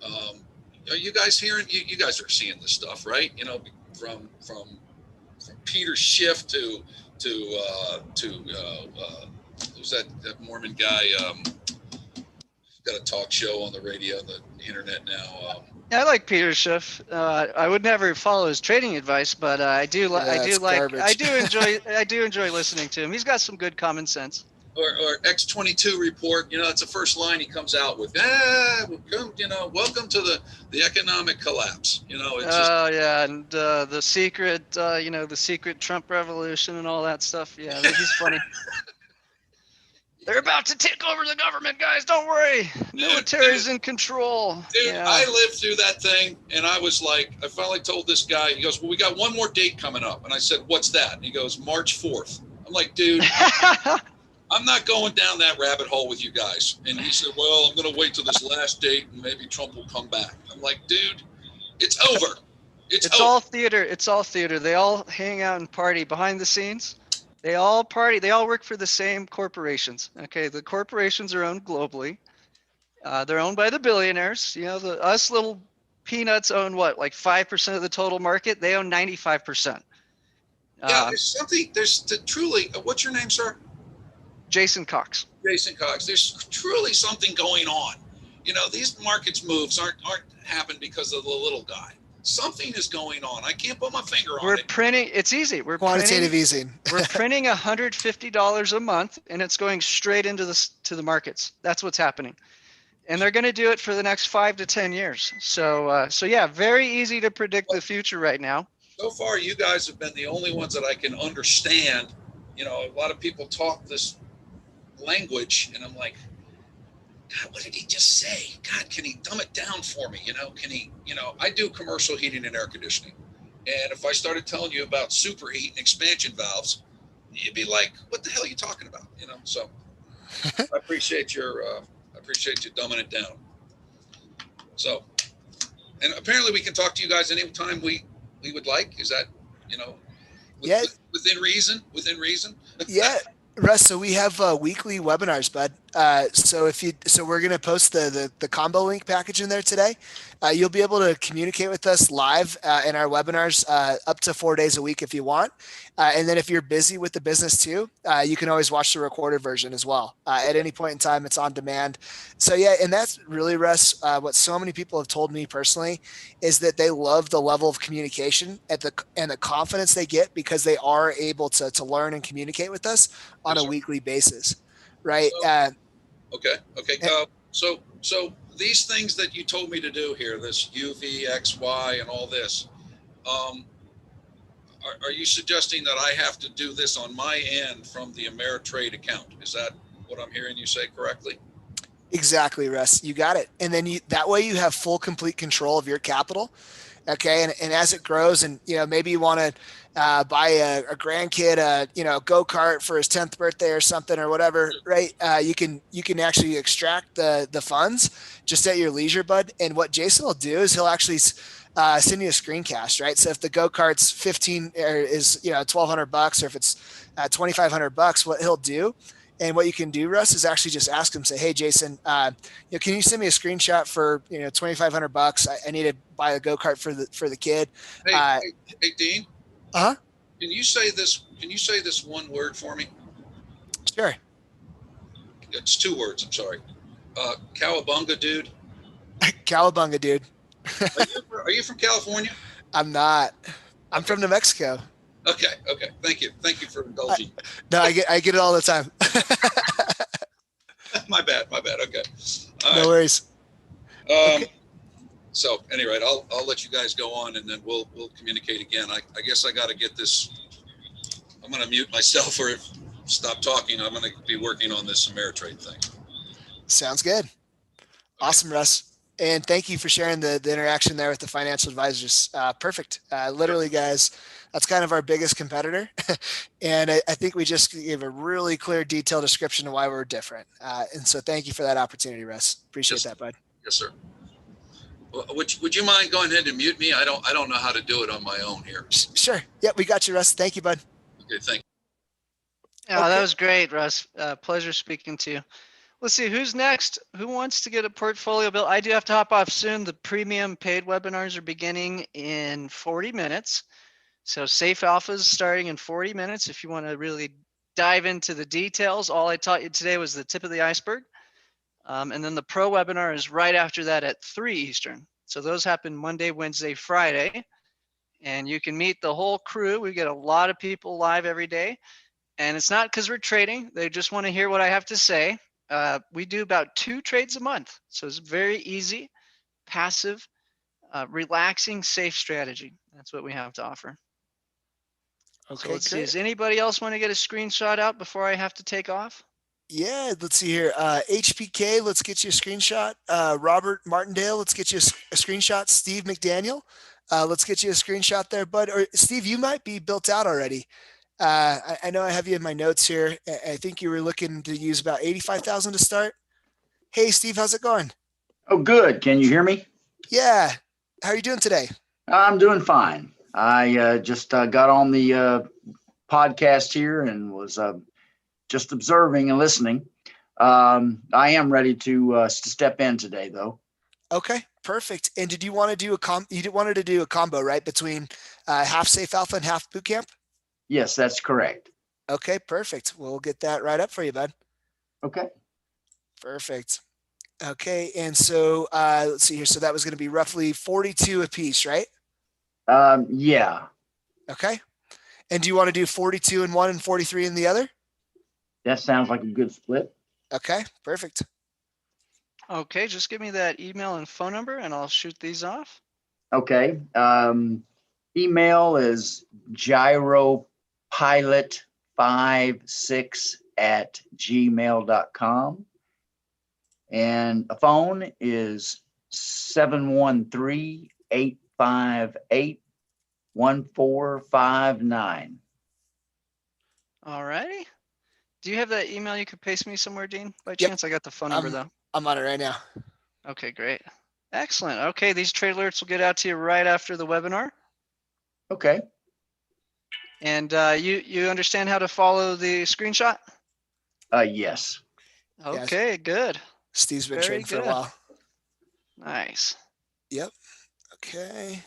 are you guys hearing? You guys are seeing this stuff, right? From Peter Schiff to who's that Mormon guy? Got a talk show on the radio, on the internet now. I like Peter Schiff. I would never follow his trading advice, but I do enjoy listening to him. He's got some good common sense. Or X22 report, it's the first line he comes out with. Welcome to the economic collapse. And the secret Trump revolution and all that stuff. Yeah, he's funny. They're about to take over the government, guys. Don't worry. Military's in control. Dude, yeah. I lived through that thing, and I was like, I finally told this guy, he goes, well, we got one more date coming up. And I said, what's that? And he goes, March 4th. I'm like, dude, I'm not going down that rabbit hole with you guys. And he said, well, I'm going to wait till this last date, and maybe Trump will come back. I'm like, dude, it's over. It's over. All theater. It's all theater. They all hang out and party behind the scenes. They all party. They all work for the same corporations. Okay, the corporations are owned globally. They're owned by the billionaires. Us little peanuts own what, like 5% of the total market. They own 95%. Yeah, there's something. There's truly. What's your name, sir? Jason Cox. Jason Cox. There's truly something going on. These markets moves aren't happen because of the little guy. Something is going on. I can't put my finger on it. We're printing. It's easy. We're quantitative easing. We're printing $150 a month, and it's going straight into the markets. That's what's happening, and they're going to do it for the next 5 to 10 years. So yeah, very easy to predict the future right now. So far, you guys have been the only ones that I can understand. A lot of people talk this language, and I'm like, God, what did he just say? God, can he dumb it down for me? Can he, I do commercial heating and air conditioning. And if I started telling you about superheat and expansion valves, you'd be like, what the hell are you talking about? So I appreciate you dumbing it down. So, and apparently we can talk to you guys anytime we would like. Is that, within reason? Yeah. Russ, so we have weekly webinars, bud. So we're going to post the combo link package in there today. You'll be able to communicate with us live in our webinars up to 4 days a week if you want. And then if you're busy with the business too, you can always watch the recorded version as well. At any point in time, it's on demand. So yeah, and that's really, Russ, what so many people have told me personally is that they love the level of communication and the confidence they get because they are able to learn and communicate with us on Yes, a sir. weekly basis. Right. So, okay. So these things that you told me to do here, this UV, XY, and all this, are you suggesting that I have to do this on my end from the Ameritrade account? Is that what I'm hearing you say correctly? Exactly, Russ. You got it. And then that way you have full, complete control of your capital. Okay. And as it grows and, maybe you want to buy a grandkid, a go-kart for his 10th birthday or something or whatever, right? You can actually extract the funds just at your leisure, bud. And what Jason will do is he'll actually send you a screencast, right? So if the go-kart's 15 or is, $1,200 or if it's $2,500, what he'll do and what you can do, Russ, is actually just ask him, say, hey, Jason, can you send me a screenshot for $2,500? I need to buy a go-kart for the kid. Hey, Dean. Uh-huh. Can you say this one word for me? Sure. It's 2 words. I'm sorry. Cowabunga, dude. Cowabunga, dude. Are you from California? I'm not. I'm from New Mexico. Okay. Thank you for indulging. I get it all the time. My bad. Okay. All no right. worries. Okay. So anyway, I'll let you guys go on, and then we'll communicate again. I guess I got to get this. I'm going to mute myself or stop talking. I'm going to be working on this Ameritrade thing. Sounds good. Okay. Awesome, Russ. And thank you for sharing the interaction there with the financial advisors. Perfect. Literally, guys, that's kind of our biggest competitor. And I think we just gave a really clear, detailed description of why we're different. And so thank you for that opportunity, Russ. Appreciate that, bud. Yes, sir. Would you mind going ahead and mute me? I don't know how to do it on my own here. Sure. Yep, we got you, Russ. Thank you, bud. Okay, thank you. Oh, that was great, Russ. Pleasure speaking to you. Let's see, who's next? Who wants to get a portfolio built? I do have to hop off soon. The premium paid webinars are beginning in 40 minutes. So Safe Alpha is starting in 40 minutes. If you want to really dive into the details, all I taught you today was the tip of the iceberg. And then the pro webinar is right after that at 3 Eastern. So those happen Monday, Wednesday, Friday. And you can meet the whole crew. We get a lot of people live every day. And it's not because we're trading. They just want to hear what I have to say. We do about 2 trades a month. So it's very easy, passive, relaxing, safe strategy. That's what we have to offer. Okay, so let's see. Does anybody else want to get a screenshot out before I have to take off? Yeah, let's see here. HPK, let's get you a screenshot. Robert Martindale, let's get you a screenshot. Steve McDaniel, let's get you a screenshot there, bud. Or Steve, you might be built out already. I know I have you in my notes here. I think you were looking to use about 85,000 to start. Hey, Steve, how's it going? Oh, good. Can you hear me? Yeah. How are you doing today? I'm doing fine. I just got on the podcast here and was just observing and listening. I am ready to step in today, though. Okay, perfect. And did you want to do you wanted to do a combo, right, between half Safe Alpha and half Bootcamp? Yes, that's correct. Okay, perfect. We'll get that right up for you, bud. Okay. Perfect. Okay, and so let's see here. So that was going to be roughly 42 a piece, right? Yeah. Okay. And do you want to do 42 in one and 43 in the other? That sounds like a good split. Okay, perfect. Okay, just give me that email and phone number and I'll shoot these off. Okay. Email is gyropilot56@gmail.com. And a phone is 713-858-1459. All righty. Do you have that email you could paste me somewhere, Dean? By chance, I got the phone number though. I'm on it right now. Okay, great. Excellent. Okay, these trade alerts will get out to you right after the webinar. Okay. And you understand how to follow the screenshot? Yes. Okay, good. Steve's been Very trading for a good. while. Nice. Yep. Okay.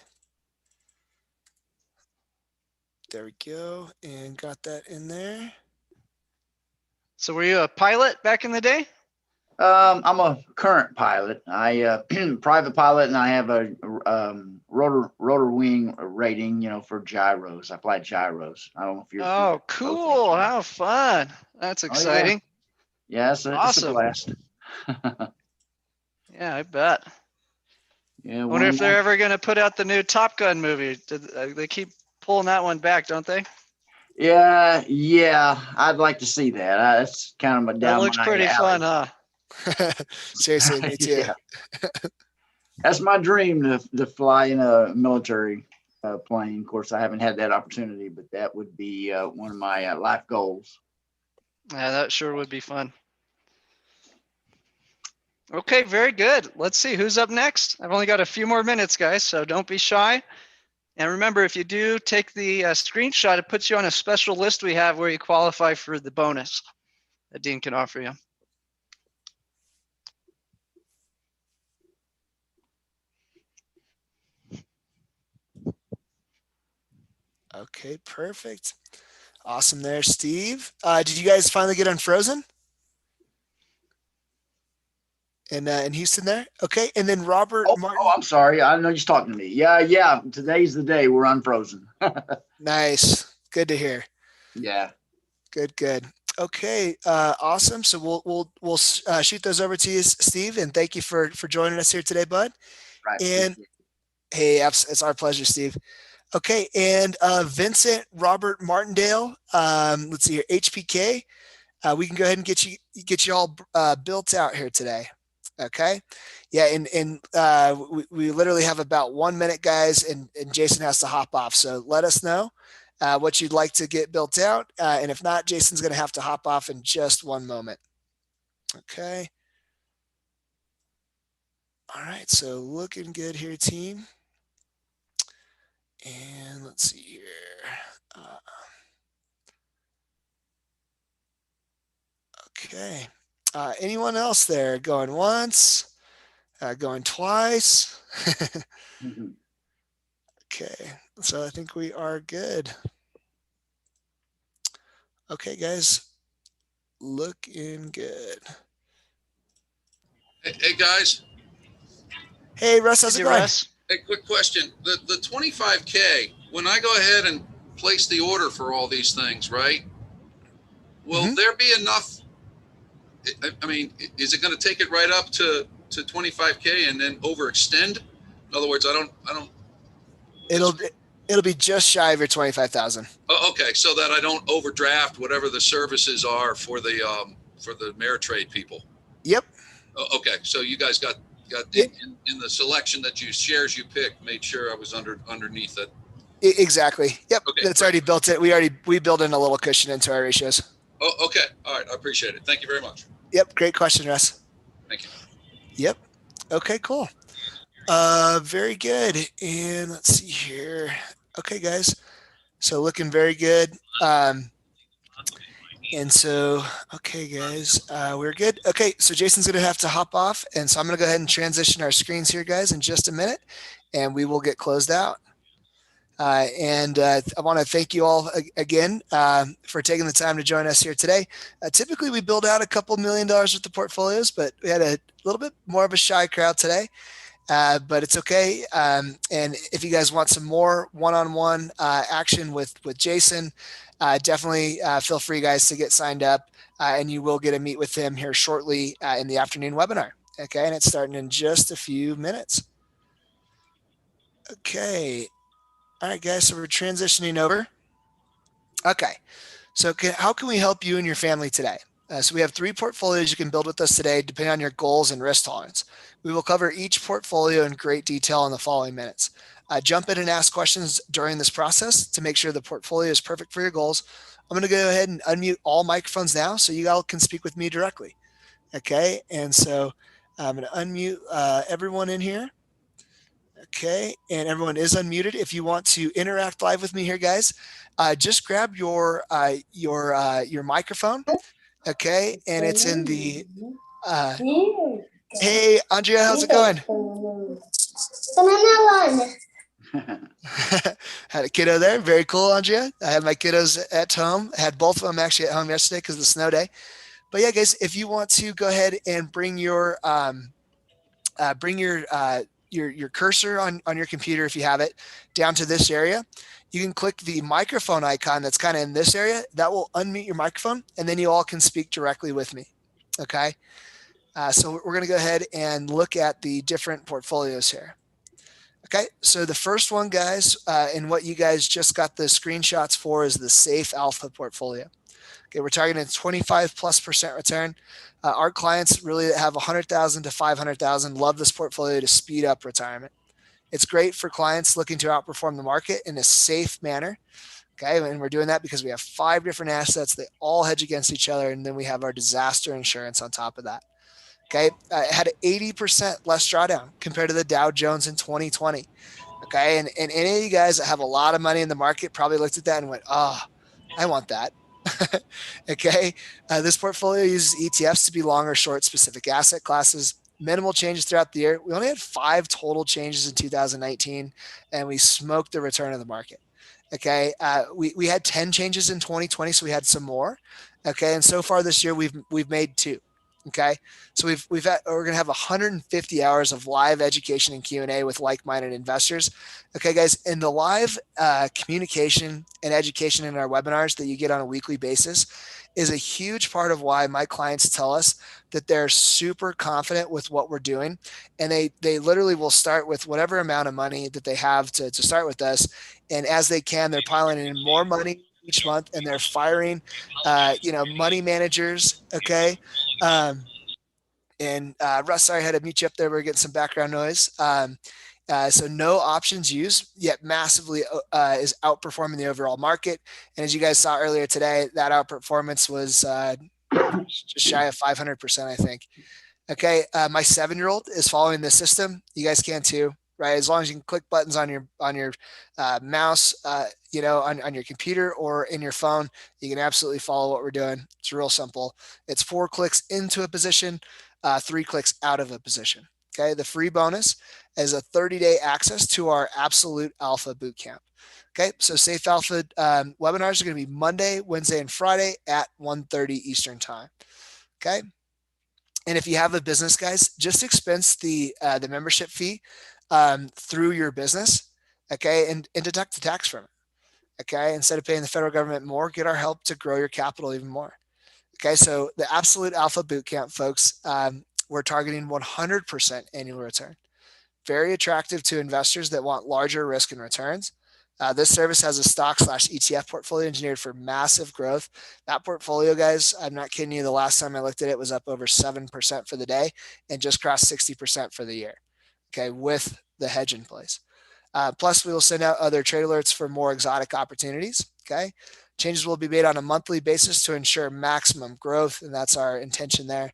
There we go. And got that in there. So were you a pilot back in the day? I'm a current pilot. I private pilot, and I have a rotor wing rating. For gyros. I fly gyros. I don't know if you're. Oh, cool! How fun! That's exciting. Yeah, it's a Awesome. blast. Yeah, I bet. Yeah. I wonder if they're ever going to put out the new Top Gun movie. They keep pulling that one back, don't they? Yeah. I'd like to see that. That's kind of That looks pretty fun, huh? Seriously, me too. Yeah. That's my dream to fly in a military plane. Of course, I haven't had that opportunity, but that would be one of my life goals. Yeah, that sure would be fun. Okay, very good. Let's see who's up next. I've only got a few more minutes, guys, so don't be shy. And remember, if you do take the screenshot, it puts you on a special list we have where you qualify for the bonus that Dean can offer you. Okay, perfect. Awesome there, Steve. Did you guys finally get unfrozen? In Houston there? Okay, and then Robert Martin. Oh, I'm sorry. I know you're talking to me. Yeah. Today's the day we're unfrozen. Nice. Good to hear. Yeah. Good. Okay, awesome. So we'll shoot those over to you, Steve, and thank you for joining us here today, bud. Right. And hey, it's our pleasure, Steve. Okay, and Vincent Robert Martindale. Let's see here, HPK. We can go ahead and get you all built out here today. Okay, yeah, and we literally have about 1 minute, guys, and Jason has to hop off. So let us know what you'd like to get built out, and if not, Jason's going to have to hop off in just one moment. Okay. All right, so looking good here, team. And let's see here. Okay. Anyone else there? Going once? Going twice? Okay. So I think we are good. Okay, guys. Looking good. Hey guys. Hey, Russ, how's it going? Russ? Hey, quick question. The 25K, when I go ahead and place the order for all these things, right? Will there be enough? I mean, is it going to take it right up to 25K and then overextend? In other words, I don't. It'll be just shy of your 25,000. Oh, okay, so that I don't overdraft whatever the services are for the Ameritrade people. Yep. Oh, okay, so you guys got in the selection that you shares you picked, made sure I was underneath it. Exactly. Yep. Okay, That's already built it. We build in a little cushion into our ratios. Oh, okay. All right. I appreciate it. Thank you very much. Yep. Great question, Russ. Thank you. Yep. Okay, cool. Very good. And let's see here. Okay, guys. So looking very good. And so, okay, guys, we're good. Okay, so Jason's going to have to hop off. And so I'm going to go ahead and transition our screens here, guys, in just a minute, and we will get closed out. And I want to thank you all again for taking the time to join us here today. Typically, we build out a couple $1 million worth of portfolios, but we had a little bit more of a shy crowd today. But it's okay. And if you guys want some more one-on-one action with Jason, definitely feel free, guys, to get signed up. And you will get to meet with him here shortly in the afternoon webinar. Okay, and it's starting in just a few minutes. Okay. All right, guys, so we're transitioning over. Okay, so how can we help you and your family today? So we have 3 portfolios you can build with us today, depending on your goals and risk tolerance. We will cover each portfolio in great detail in the following minutes. Jump in and ask questions during this process to make sure the portfolio is perfect for your goals. I'm going to go ahead and unmute all microphones now so you all can speak with me directly. Okay, and so I'm going to unmute everyone in here. Okay, and everyone is unmuted. If you want to interact live with me here, guys, just grab your microphone Okay, and it's in the hey, Andrea, how's it going? Had a kiddo there. Very cool, Andrea. I had my kiddos at home. I had both of them actually at home yesterday because of the snow day. But yeah, guys, if you want to go ahead and bring your your cursor on your computer, if you have it, down to this area, you can click the microphone icon that's kind of in this area. That will unmute your microphone, and then you all can speak directly with me. Okay. So we're going to go ahead and look at the different portfolios here. Okay, so the first one, guys, and what you guys just got the screenshots for is the Safe Alpha portfolio. Okay, we're targeting 25+% return. Our clients really that have 100,000 to 500,000 love this portfolio to speed up retirement. It's great for clients looking to outperform the market in a safe manner. Okay, and we're doing that because we have 5 different assets. They all hedge against each other, and then we have our disaster insurance on top of that. Okay, it had 80% less drawdown compared to the Dow Jones in 2020. Okay, and any of you guys that have a lot of money in the market probably looked at that and went, oh, I want that. Okay, this portfolio uses ETFs to be long or short specific asset classes. Minimal changes throughout the year. We only had 5 total changes in 2019, and we smoked the return of the market. Okay, we had 10 changes in 2020, so we had some more. Okay, and so far this year we've made 2. Okay, so we're going to have 150 hours of live education and Q&A with like-minded investors. Okay, guys, and the live communication and education in our webinars that you get on a weekly basis is a huge part of why my clients tell us that they're super confident with what we're doing, and they literally will start with whatever amount of money that they have to start with us, and as they can, they're piling in more money each month, and they're firing, money managers. Okay. And Russ, sorry, I had to mute you up there. We're getting some background noise. So no options used, yet massively is outperforming the overall market. And as you guys saw earlier today, that outperformance was just shy of 500%, I think. Okay, my 7-year-old is following the system. You guys can too, right? As long as you can click buttons on your mouse, on your computer or in your phone, you can absolutely follow what we're doing. It's real simple. It's 4 clicks into a position, 3 clicks out of a position. Okay, the free bonus is a 30-day access to our Absolute Alpha Bootcamp. Okay, so Safe Alpha webinars are going to be Monday, Wednesday, and Friday at 1:30 Eastern Time. Okay. And if you have a business, guys, just expense the membership fee through your business, okay, and deduct the tax from it, okay? Instead of paying the federal government more, get our help to grow your capital even more. Okay, so the Absolute Alpha Bootcamp, folks, we're targeting 100% annual return. Very attractive to investors that want larger risk and returns. This service has a stock/ETF portfolio engineered for massive growth. That portfolio, guys, I'm not kidding you. The last time I looked at it was up over 7% for the day and just crossed 60% for the year. Okay, with the hedge in place. Plus, we will send out other trade alerts for more exotic opportunities. Okay, changes will be made on a monthly basis to ensure maximum growth, and that's our intention there.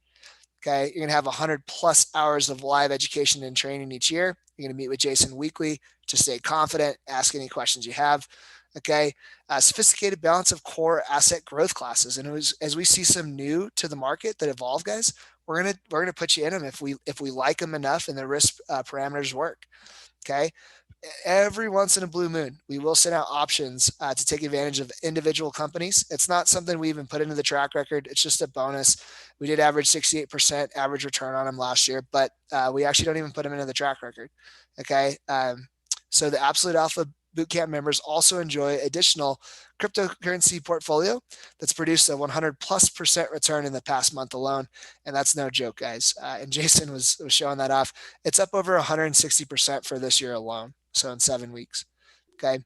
Okay, you're gonna have 100+ hours of live education and training each year. You're gonna meet with Jason weekly to stay confident, ask any questions you have. Okay, sophisticated balance of core asset growth classes, and as we see some new to the market that evolve, guys, we're gonna put you in them if we like them enough and the risk parameters work. Okay, every once in a blue moon, we will send out options to take advantage of individual companies. It's not something we even put into the track record. It's just a bonus. We did average 68% average return on them last year, but we actually don't even put them into the track record. Okay. So the Absolute Alpha Bootcamp members also enjoy additional cryptocurrency portfolio that's produced a 100+% return in the past month alone. And that's no joke, guys. And Jason was showing that off. It's up over 160% for this year alone. So in 7 weeks. Okay.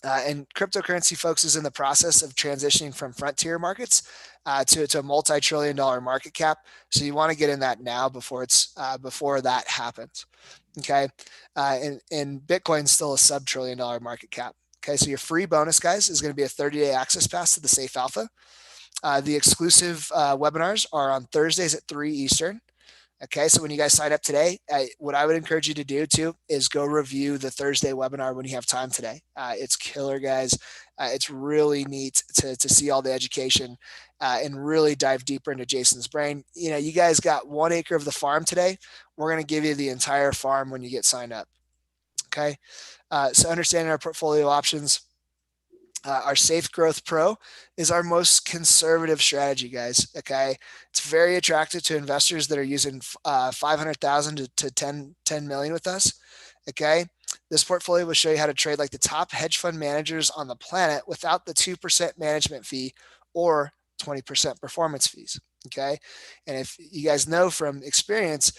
And cryptocurrency, folks, is in the process of transitioning from frontier markets to a multi-trillion-dollar market cap. So you want to get in that now before that happens. Okay, and Bitcoin's still a sub-trillion-dollar market cap. Okay, so your free bonus, guys, is going to be a 30-day access pass to the Safe Alpha. The exclusive webinars are on Thursdays at 3 Eastern. Okay, so when you guys sign up today, what I would encourage you to do too is go review the Thursday webinar when you have time today. It's killer, guys. It's really neat to see all the education and really dive deeper into Jason's brain. You know, you guys got 1 acre of the farm today. We're going to give you the entire farm when you get signed up. Okay, so understanding our portfolio options. Our Safe Growth Pro is our most conservative strategy, guys. Okay, it's very attractive to investors that are using 500,000 to 10 million with us. Okay, this portfolio will show you how to trade like the top hedge fund managers on the planet without the 2% management fee or 20% performance fees. Okay, and if you guys know from experience,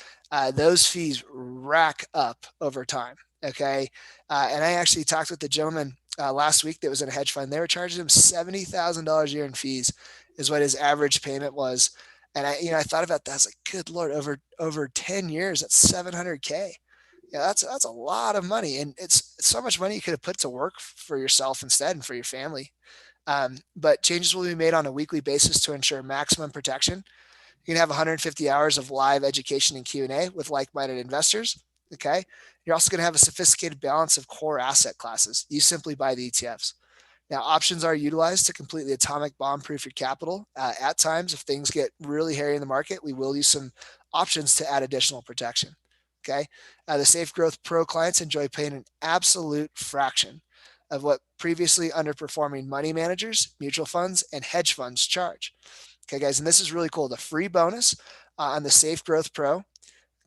those fees rack up over time. Okay, and I actually talked with the gentleman last week that was in a hedge fund. They were charging him $70,000 a year in fees, is what his average payment was. And I thought about that. I was like, good Lord, over 10 years, that's $700K. Yeah, that's a lot of money, and it's so much money you could have put to work for yourself instead and for your family. But changes will be made on a weekly basis to ensure maximum protection. You can have 150 hours of live education and Q&A with like-minded investors. Okay. You're also going to have a sophisticated balance of core asset classes. You simply buy the ETFs. Now, options are utilized to completely atomic bomb-proof your capital. At times, if things get really hairy in the market, we will use some options to add additional protection. Okay. The Safe Growth Pro clients enjoy paying an absolute fraction of what previously underperforming money managers, mutual funds, and hedge funds charge. Okay, guys, and this is really cool. The free bonus on the Safe Growth Pro.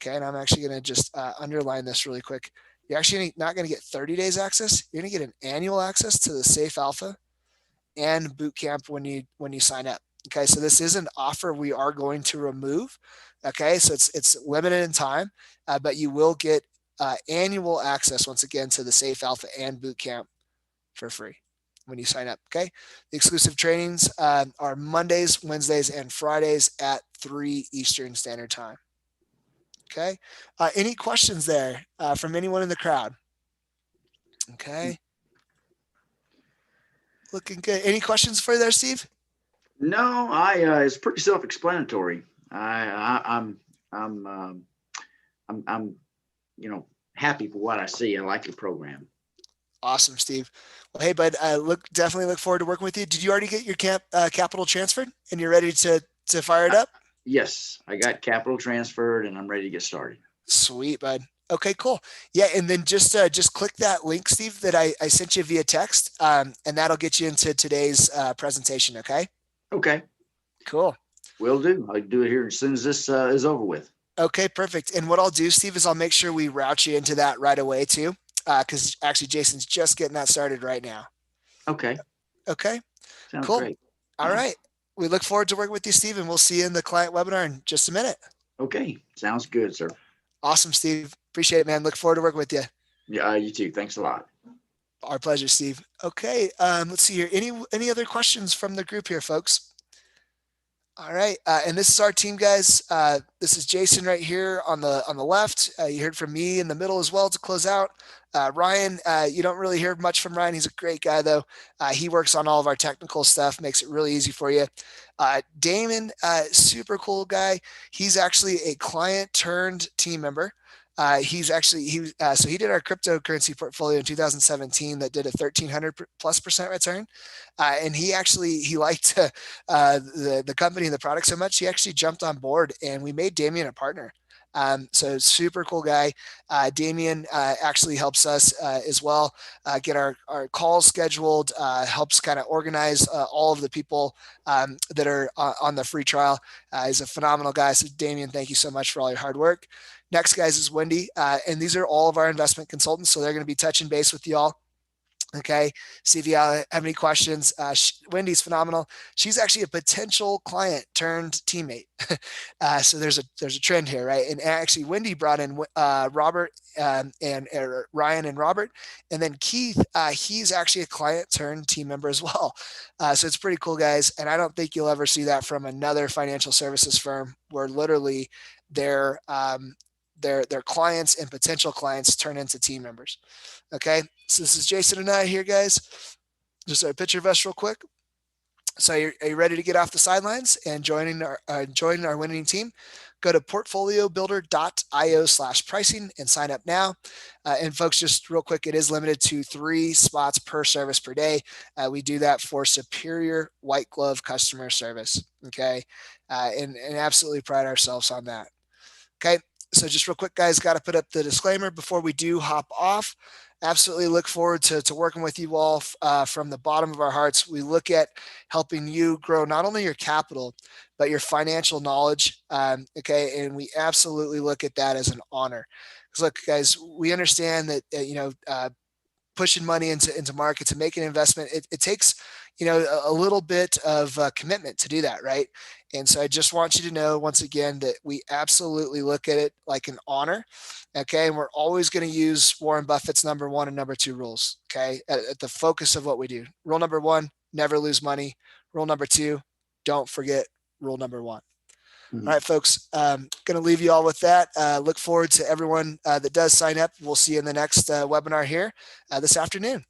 Okay, and I'm actually going to just underline this really quick. You're actually not going to get 30 days access. You're going to get an annual access to the Safe Alpha and Bootcamp when you sign up. Okay, so this is an offer we are going to remove. Okay, so it's limited in time, but you will get annual access once again to the Safe Alpha and Bootcamp for free when you sign up. Okay, the exclusive trainings are Mondays, Wednesdays, and Fridays at 3 Eastern Standard Time. Okay, any questions there from anyone in the crowd? Okay, looking good. Any questions for you there, Steve? No, it's pretty self-explanatory. I'm happy for what I see. I like your program. Awesome, Steve. Well, hey, bud, definitely look forward to working with you. Did you already get your capital transferred and you're ready to fire it up? Yes, I got capital transferred and I'm ready to get started. Sweet, bud. Okay, cool. Yeah, and then just click that link, Steve, that I sent you via text, and that'll get you into today's presentation. Okay. Okay. Cool. Will do. I'll do it here as soon as this is over with. Okay, perfect. And what I'll do, Steve, is I'll make sure we route you into that right away too, because actually Jason's just getting that started right now. Okay. Okay. Sounds cool. Great. All right. We look forward to working with you, Steve, and we'll see you in the client webinar in just a minute. Okay. Sounds good, sir. Awesome, Steve. Appreciate it, man. Look forward to working with you. Yeah, you too. Thanks a lot. Our pleasure, Steve. Okay. Let's see here. Any other questions from the group here, folks? All right, and this is our team, guys. This is Jason right here on the left. You heard from me in the middle as well to close out. Ryan, you don't really hear much from Ryan. He's a great guy, though. He works on all of our technical stuff, makes it really easy for you. Damon, super cool guy. He's actually a client turned team member. So he did our cryptocurrency portfolio in 2017 that did a 1,300+% return. And he liked the company and the product so much, he actually jumped on board and we made Damien a partner. So super cool guy. Damien actually helps us as well get our calls scheduled, helps kind of organize all of the people that are on the free trial. He's a phenomenal guy. So Damien, thank you so much for all your hard work. Next, guys, is Wendy. And these are all of our investment consultants. So they're going to be touching base with y'all. Okay. See if you have any questions. Wendy's phenomenal. She's actually a potential client turned teammate. So there's a trend here, right? And actually Wendy brought in Robert and Ryan and Robert, and then Keith, he's actually a client turned team member as well. So it's pretty cool, guys. And I don't think you'll ever see that from another financial services firm where literally their clients and potential clients turn into team members. Okay, so this is Jason and I here, guys. Just a picture of us real quick. So are you ready to get off the sidelines and joining our winning team? go to portfoliobuilder.io/pricing and sign up now. And folks, just real quick, it is limited to 3 spots per service per day. We do that for superior white glove customer service. Okay. And absolutely pride ourselves on that. Okay. So just real quick, guys, got to put up the disclaimer before we do hop off. Absolutely look forward to working with you all from the bottom of our hearts. We look at helping you grow not only your capital, but your financial knowledge. Okay. And we absolutely look at that as an honor. Because look, guys, we understand that, pushing money into markets and making an investment, it takes, a little bit of commitment to do that. Right. And so I just want you to know once again that we absolutely look at it like an honor. Okay. And we're always going to use Warren Buffett's number 1 and number 2 rules. Okay. At the focus of what we do. Rule number 1, never lose money. Rule number 2, don't forget rule number 1. All right, folks, going to leave you all with that. Look forward to everyone that does sign up. We'll see you in the next webinar here this afternoon.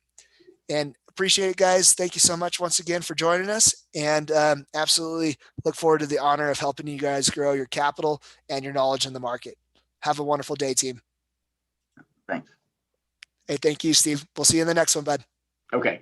And appreciate it, guys. Thank you so much once again for joining us. And absolutely look forward to the honor of helping you guys grow your capital and your knowledge in the market. Have a wonderful day, team. Thanks. Hey, thank you, Steve. We'll see you in the next one, bud. Okay.